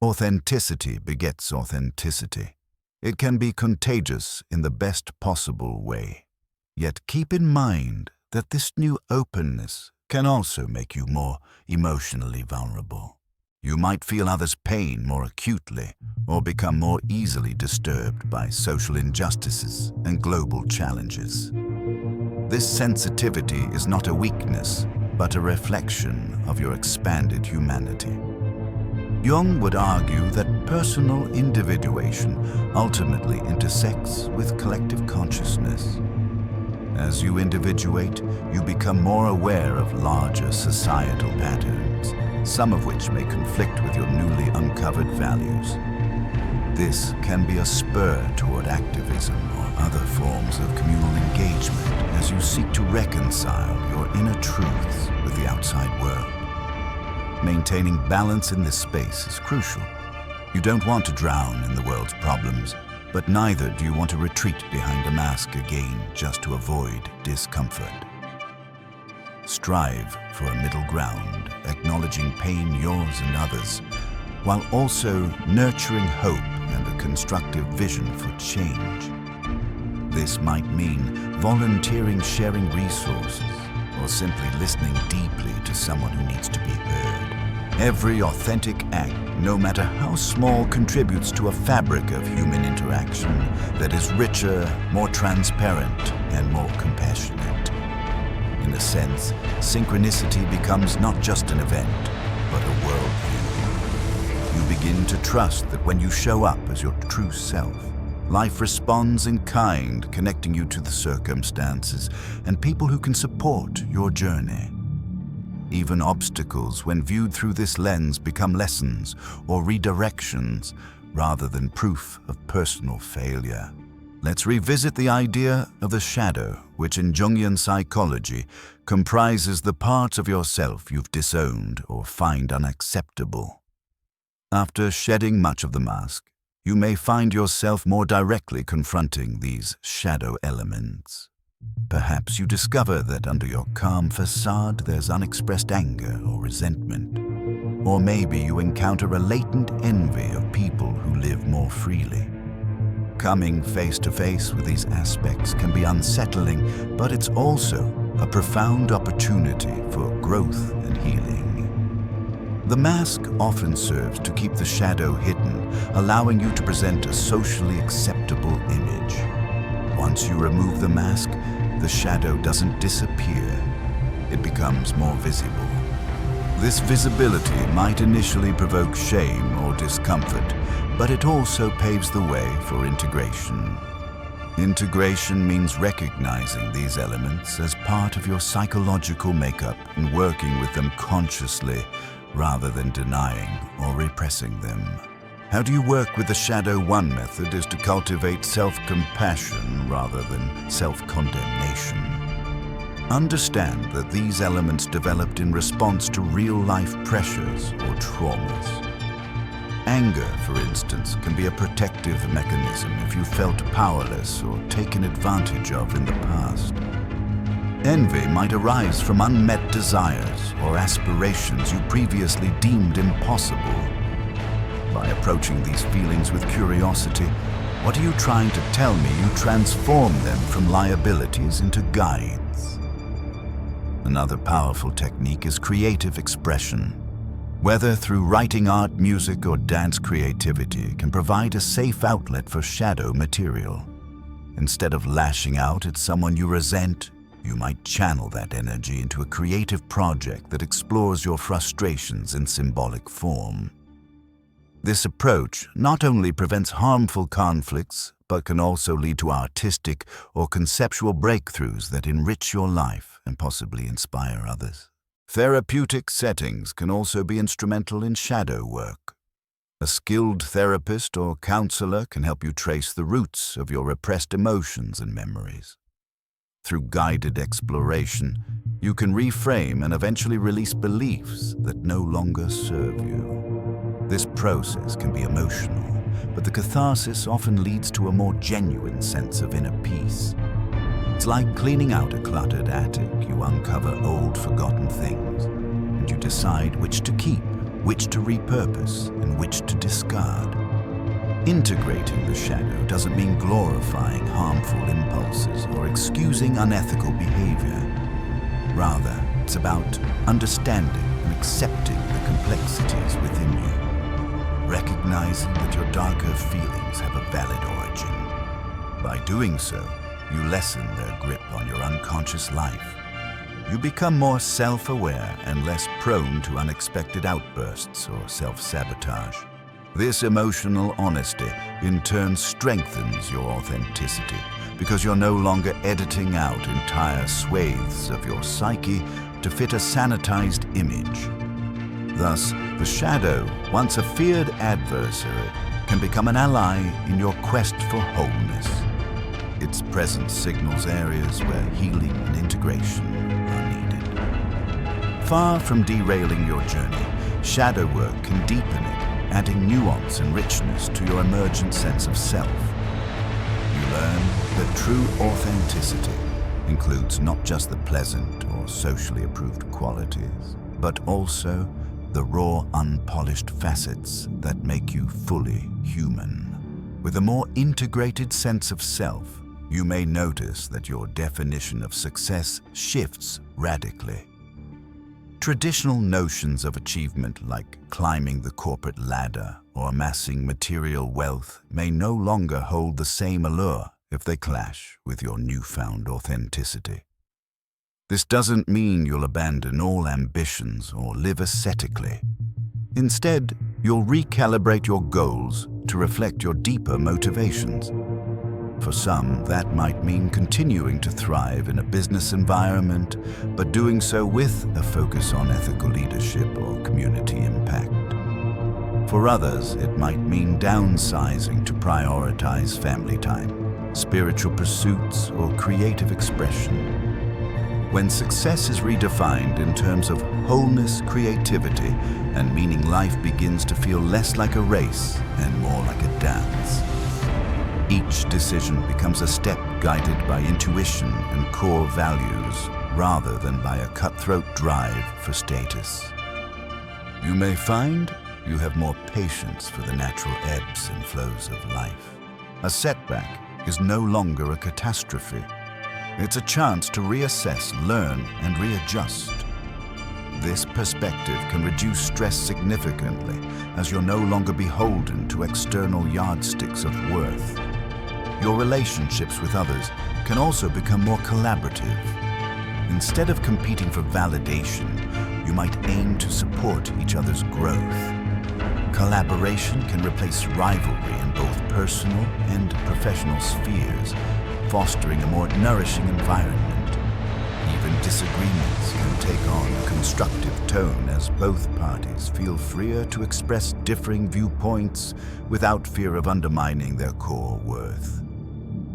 Authenticity begets authenticity. It can be contagious in the best possible way. Yet keep in mind that this new openness can also make you more emotionally vulnerable. You might feel others' pain more acutely or become more easily disturbed by social injustices and global challenges. This sensitivity is not a weakness, but a reflection of your expanded humanity. Jung would argue that personal individuation ultimately intersects with collective consciousness. As you individuate, you become more aware of larger societal patterns, some of which may conflict with your newly uncovered values. This can be a spur toward activism or other forms of communal engagement as you seek to reconcile your inner truths with the outside world. Maintaining balance in this space is crucial. You don't want to drown in the world's problems, but neither do you want to retreat behind a mask again just to avoid discomfort. Strive for a middle ground, acknowledging pain yours and others, while also nurturing hope and a constructive vision for change. This might mean volunteering, sharing resources, or simply listening deeply to someone who needs to be heard. Every authentic act, no matter how small, contributes to a fabric of human interaction that is richer, more transparent, and more compassionate. In a sense, synchronicity becomes not just an event, but a worldview. You begin to trust that when you show up as your true self, life responds in kind, connecting you to the circumstances and people who can support your journey. Even obstacles, when viewed through this lens, become lessons or redirections rather than proof of personal failure. Let's revisit the idea of the shadow, which in Jungian psychology comprises the parts of yourself you've disowned or find unacceptable. After shedding much of the mask, you may find yourself more directly confronting these shadow elements. Perhaps you discover that under your calm facade there's unexpressed anger or resentment. Or maybe you encounter a latent envy of people who live more freely. Coming face to face with these aspects can be unsettling, but it's also a profound opportunity for growth and healing. The mask often serves to keep the shadow hidden, allowing you to present a socially acceptable image. Once you remove the mask, the shadow doesn't disappear. It becomes more visible. This visibility might initially provoke shame or discomfort, but it also paves the way for integration. Integration means recognizing these elements as part of your psychological makeup and working with them consciously rather than denying or repressing them. How do you work with the shadow? One method is to cultivate self-compassion rather than self-condemnation. Understand that these elements developed in response to real-life pressures or traumas. Anger, for instance, can be a protective mechanism if you felt powerless or taken advantage of in the past. Envy might arise from unmet desires or aspirations you previously deemed impossible. By approaching these feelings with curiosity, what are you trying to tell me? You transform them from liabilities into guides. Another powerful technique is creative expression. Whether through writing art, music, or dance, creativity can provide a safe outlet for shadow material. Instead of lashing out at someone you resent, you might channel that energy into a creative project that explores your frustrations in symbolic form. This approach not only prevents harmful conflicts, but can also lead to artistic or conceptual breakthroughs that enrich your life and possibly inspire others. Therapeutic settings can also be instrumental in shadow work. A skilled therapist or counselor can help you trace the roots of your repressed emotions and memories. Through guided exploration, you can reframe and eventually release beliefs that no longer serve you. This process can be emotional, but the catharsis often leads to a more genuine sense of inner peace. It's like cleaning out a cluttered attic. You uncover old, forgotten things, and you decide which to keep, which to repurpose, and which to discard. Integrating the shadow doesn't mean glorifying harmful impulses or excusing unethical behavior. Rather, it's about understanding and accepting the complexities within you, recognizing that your darker feelings have a valid origin. By doing so, you lessen their grip on your unconscious life. You become more self-aware and less prone to unexpected outbursts or self-sabotage. This emotional honesty, in turn, strengthens your authenticity because you're no longer editing out entire swathes of your psyche to fit a sanitized image. Thus, the shadow, once a feared adversary, can become an ally in your quest for wholeness. Its presence signals areas where healing and integration are needed. Far from derailing your journey, shadow work can deepen it, adding nuance and richness to your emergent sense of self. You learn that true authenticity includes not just the pleasant or socially approved qualities, but also the raw, unpolished facets that make you fully human. With a more integrated sense of self, you may notice that your definition of success shifts radically. Traditional notions of achievement, like climbing the corporate ladder or amassing material wealth, may no longer hold the same allure if they clash with your newfound authenticity. This doesn't mean you'll abandon all ambitions or live ascetically. Instead, you'll recalibrate your goals to reflect your deeper motivations. For some, that might mean continuing to thrive in a business environment, but doing so with a focus on ethical leadership or community impact. For others, it might mean downsizing to prioritize family time, spiritual pursuits, or creative expression. When success is redefined in terms of wholeness, creativity, and meaning, life begins to feel less like a race and more like a dance. Each decision becomes a step guided by intuition and core values rather than by a cutthroat drive for status. You may find you have more patience for the natural ebbs and flows of life. A setback is no longer a catastrophe. It's a chance to reassess, learn, and readjust. This perspective can reduce stress significantly as you're no longer beholden to external yardsticks of worth. Your relationships with others can also become more collaborative. Instead of competing for validation, you might aim to support each other's growth. Collaboration can replace rivalry in both personal and professional spheres, fostering a more nourishing environment. Even disagreements can take on a constructive tone as both parties feel freer to express differing viewpoints without fear of undermining their core worth.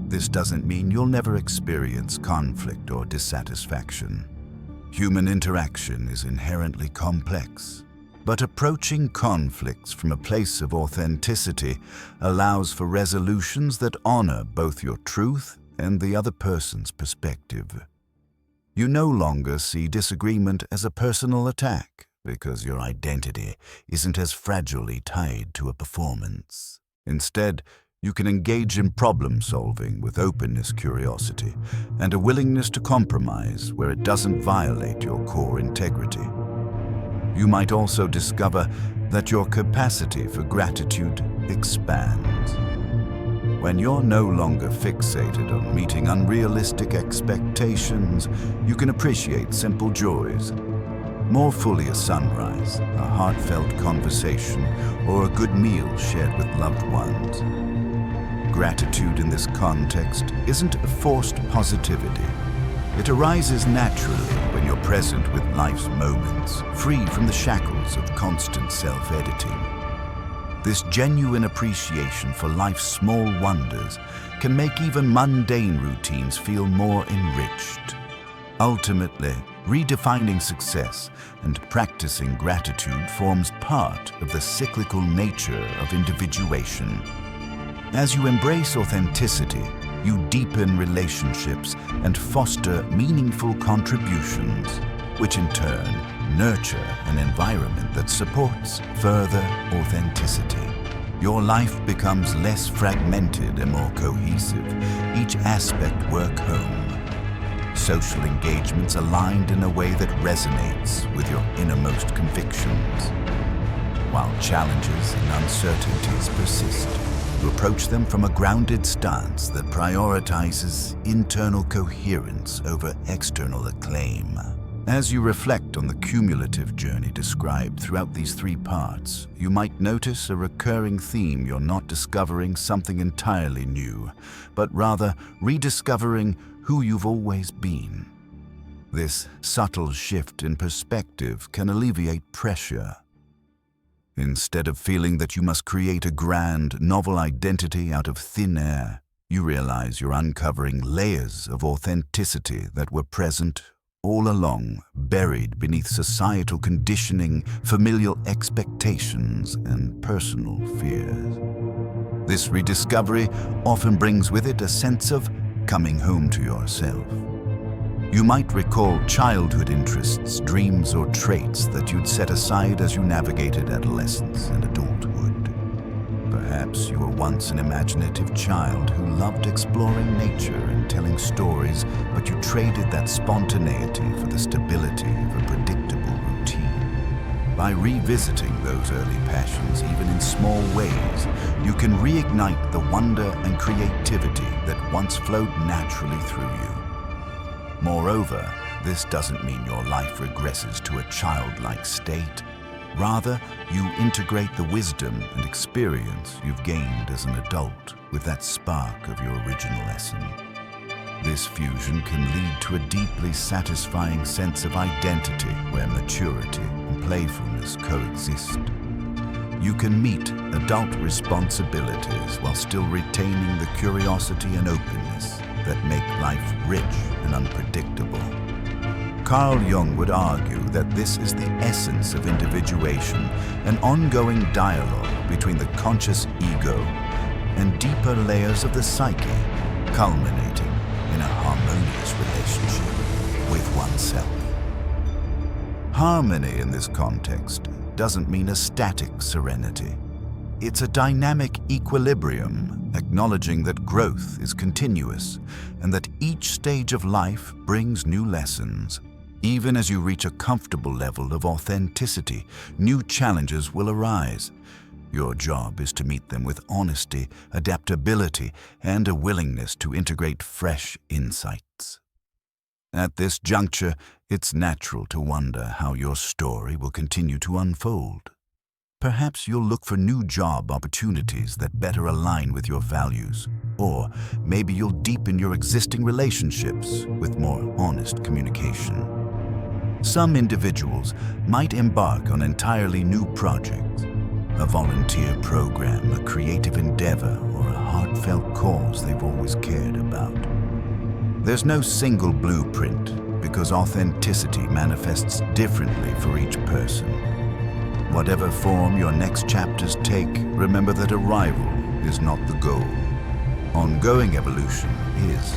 This doesn't mean you'll never experience conflict or dissatisfaction. Human interaction is inherently complex, but approaching conflicts from a place of authenticity allows for resolutions that honor both your truth and the other person's perspective. You no longer see disagreement as a personal attack, because your identity isn't as fragilely tied to a performance. Instead, you can engage in problem solving with openness, curiosity, and a willingness to compromise where it doesn't violate your core integrity. You might also discover that your capacity for gratitude expands. When you're no longer fixated on meeting unrealistic expectations, you can appreciate simple joys. More fully a sunrise, a heartfelt conversation, or a good meal shared with loved ones. Gratitude in this context isn't a forced positivity. It arises naturally when you're present with life's moments, free from the shackles of constant self-editing. This genuine appreciation for life's small wonders can make even mundane routines feel more enriched. Ultimately, redefining success and practicing gratitude forms part of the cyclical nature of individuation. As you embrace authenticity, you deepen relationships and foster meaningful contributions, which in turn nurture an environment that supports further authenticity. Your life becomes less fragmented and more cohesive, each aspect work home. Social engagements aligned in a way that resonates with your innermost convictions. While challenges and uncertainties persist, you approach them from a grounded stance that prioritizes internal coherence over external acclaim. As you reflect on the cumulative journey described throughout these three parts, you might notice a recurring theme. You're not discovering something entirely new, but rather rediscovering who you've always been. This subtle shift in perspective can alleviate pressure. Instead of feeling that you must create a grand, novel identity out of thin air, you realize you're uncovering layers of authenticity that were present all along, buried beneath societal conditioning, familial expectations, and personal fears. This rediscovery often brings with it a sense of coming home to yourself. You might recall childhood interests, dreams, or traits that you'd set aside as you navigated adolescence and adulthood. Perhaps you were once an imaginative child who loved exploring nature and telling stories, but you traded that spontaneity for the stability of a predictable routine. By revisiting those early passions, even in small ways, you can reignite the wonder and creativity that once flowed naturally through you. Moreover, this doesn't mean your life regresses to a childlike state. Rather, you integrate the wisdom and experience you've gained as an adult with that spark of your original essence. This fusion can lead to a deeply satisfying sense of identity where maturity and playfulness coexist. You can meet adult responsibilities while still retaining the curiosity and openness that make life rich and unpredictable. Carl Jung would argue that this is the essence of individuation, an ongoing dialogue between the conscious ego and deeper layers of the psyche, culminating in a harmonious relationship with oneself. Harmony in this context doesn't mean a static serenity. It's a dynamic equilibrium, acknowledging that growth is continuous and that each stage of life brings new lessons. Even as you reach a comfortable level of authenticity, new challenges will arise. Your job is to meet them with honesty, adaptability, and a willingness to integrate fresh insights. At this juncture, it's natural to wonder how your story will continue to unfold. Perhaps you'll look for new job opportunities that better align with your values, or maybe you'll deepen your existing relationships with more honest communication. Some individuals might embark on entirely new projects, a volunteer program, a creative endeavor, or a heartfelt cause they've always cared about. There's no single blueprint because authenticity manifests differently for each person. Whatever form your next chapters take, remember that arrival is not the goal. Ongoing evolution is.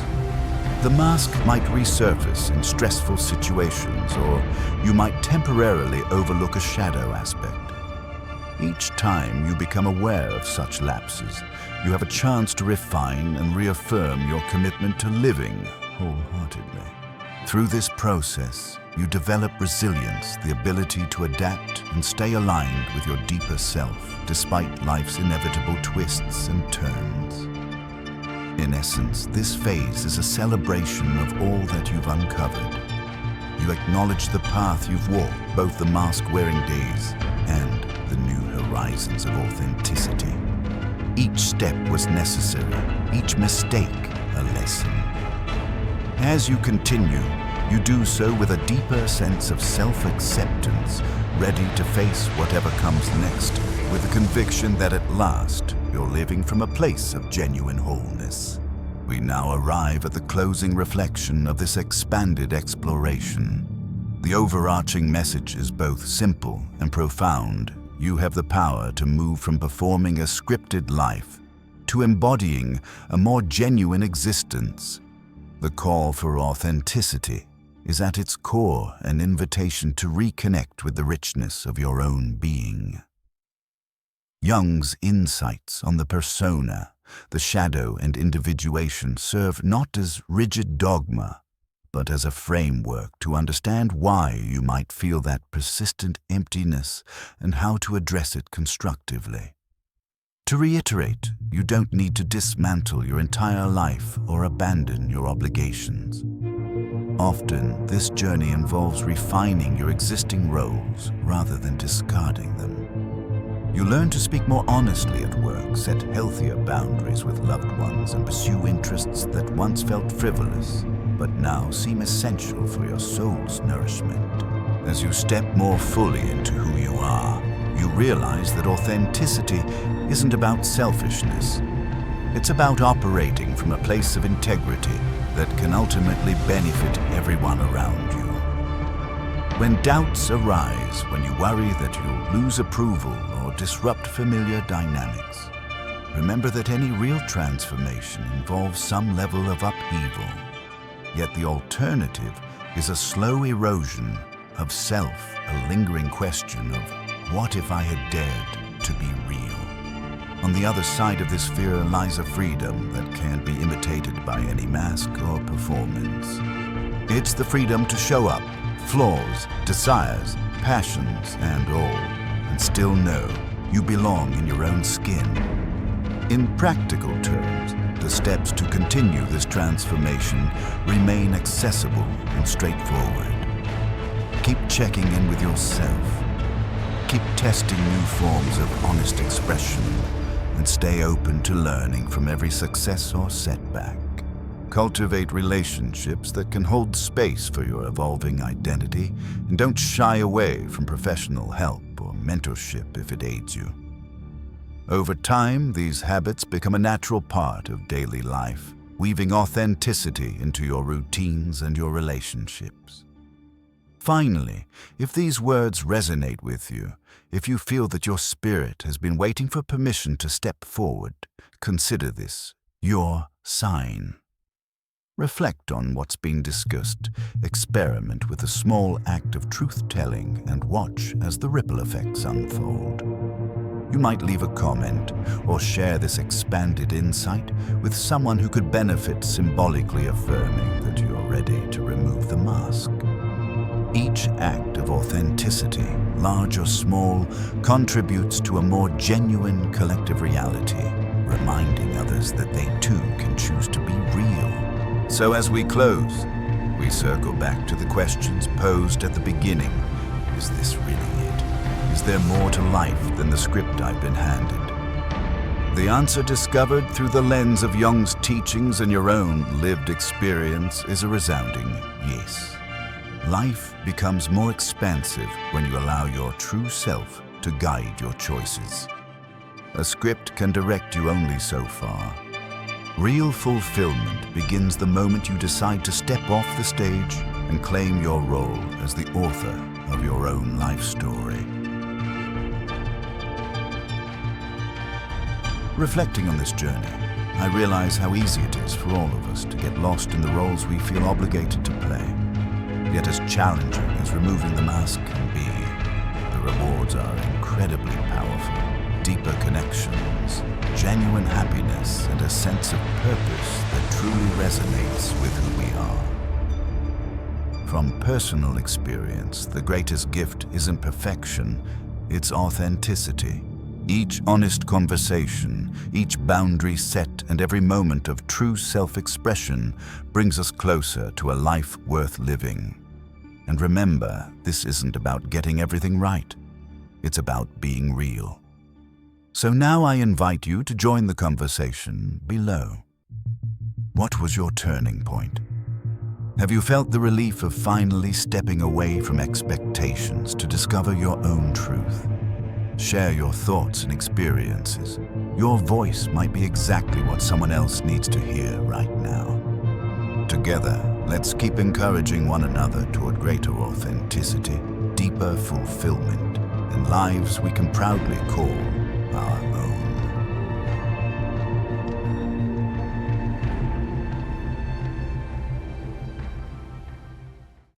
The mask might resurface in stressful situations, or you might temporarily overlook a shadow aspect. Each time you become aware of such lapses, you have a chance to refine and reaffirm your commitment to living wholeheartedly. Through this process, you develop resilience, the ability to adapt and stay aligned with your deeper self, despite life's inevitable twists and turns. In essence, this phase is a celebration of all that you've uncovered. You acknowledge the path you've walked, both the mask-wearing days and the new horizons of authenticity. Each step was necessary, each mistake a lesson. As you continue, you do so with a deeper sense of self-acceptance, ready to face whatever comes next, with the conviction that at last you're living from a place of genuine wholeness. We now arrive at the closing reflection of this expanded exploration. The overarching message is both simple and profound. You have the power to move from performing a scripted life to embodying a more genuine existence. The call for authenticity is at its core an invitation to reconnect with the richness of your own being. Jung's insights on the persona, the shadow and individuation serve not as rigid dogma, but as a framework to understand why you might feel that persistent emptiness and how to address it constructively. To reiterate, you don't need to dismantle your entire life or abandon your obligations. Often, this journey involves refining your existing roles rather than discarding them. You learn to speak more honestly at work, set healthier boundaries with loved ones, and pursue interests that once felt frivolous, but now seem essential for your soul's nourishment. As you step more fully into who you are, you realize that authenticity isn't about selfishness. It's about operating from a place of integrity that can ultimately benefit everyone around you. When doubts arise, when you worry that you'll lose approval or disrupt familiar dynamics, remember that any real transformation involves some level of upheaval. Yet the alternative is a slow erosion of self, a lingering question of what if I had dared to be real? On the other side of this fear lies a freedom that can't be imitated by any mask or performance. It's the freedom to show up, flaws, desires, passions, and all, and still know you belong in your own skin. In practical terms, the steps to continue this transformation remain accessible and straightforward. Keep checking in with yourself. Keep testing new forms of honest expression, and stay open to learning from every success or setback. Cultivate relationships that can hold space for your evolving identity, and don't shy away from professional help or mentorship if it aids you. Over time, these habits become a natural part of daily life, weaving authenticity into your routines and your relationships. Finally, if these words resonate with you, if you feel that your spirit has been waiting for permission to step forward, consider this your sign. Reflect on what's being discussed, experiment with a small act of truth-telling, and watch as the ripple effects unfold. You might leave a comment or share this expanded insight with someone who could benefit, symbolically affirming that you're ready to remove the mask. Each act of authenticity, large or small, contributes to a more genuine collective reality, reminding others that they too can choose to be real. So as we close, we circle back to the questions posed at the beginning. Is this really it? Is there more to life than the script I've been handed? The answer discovered through the lens of Jung's teachings and your own lived experience is a resounding yes. Life becomes more expansive when you allow your true self to guide your choices. A script can direct you only so far. Real fulfillment begins the moment you decide to step off the stage and claim your role as the author of your own life story. Reflecting on this journey, I realize how easy it is for all of us to get lost in the roles we feel obligated to play. Yet as challenging as removing the mask can be, the rewards are incredibly powerful. Deeper connections, genuine happiness, and a sense of purpose that truly resonates with who we are. From personal experience, the greatest gift isn't perfection, it's authenticity. Each honest conversation, each boundary set, and every moment of true self-expression brings us closer to a life worth living. And remember, this isn't about getting everything right. It's about being real. So now I invite you to join the conversation below. What was your turning point? Have you felt the relief of finally stepping away from expectations to discover your own truth? Share your thoughts and experiences. Your voice might be exactly what someone else needs to hear right now. Together, let's keep encouraging one another toward greater authenticity, deeper fulfillment, and lives we can proudly call our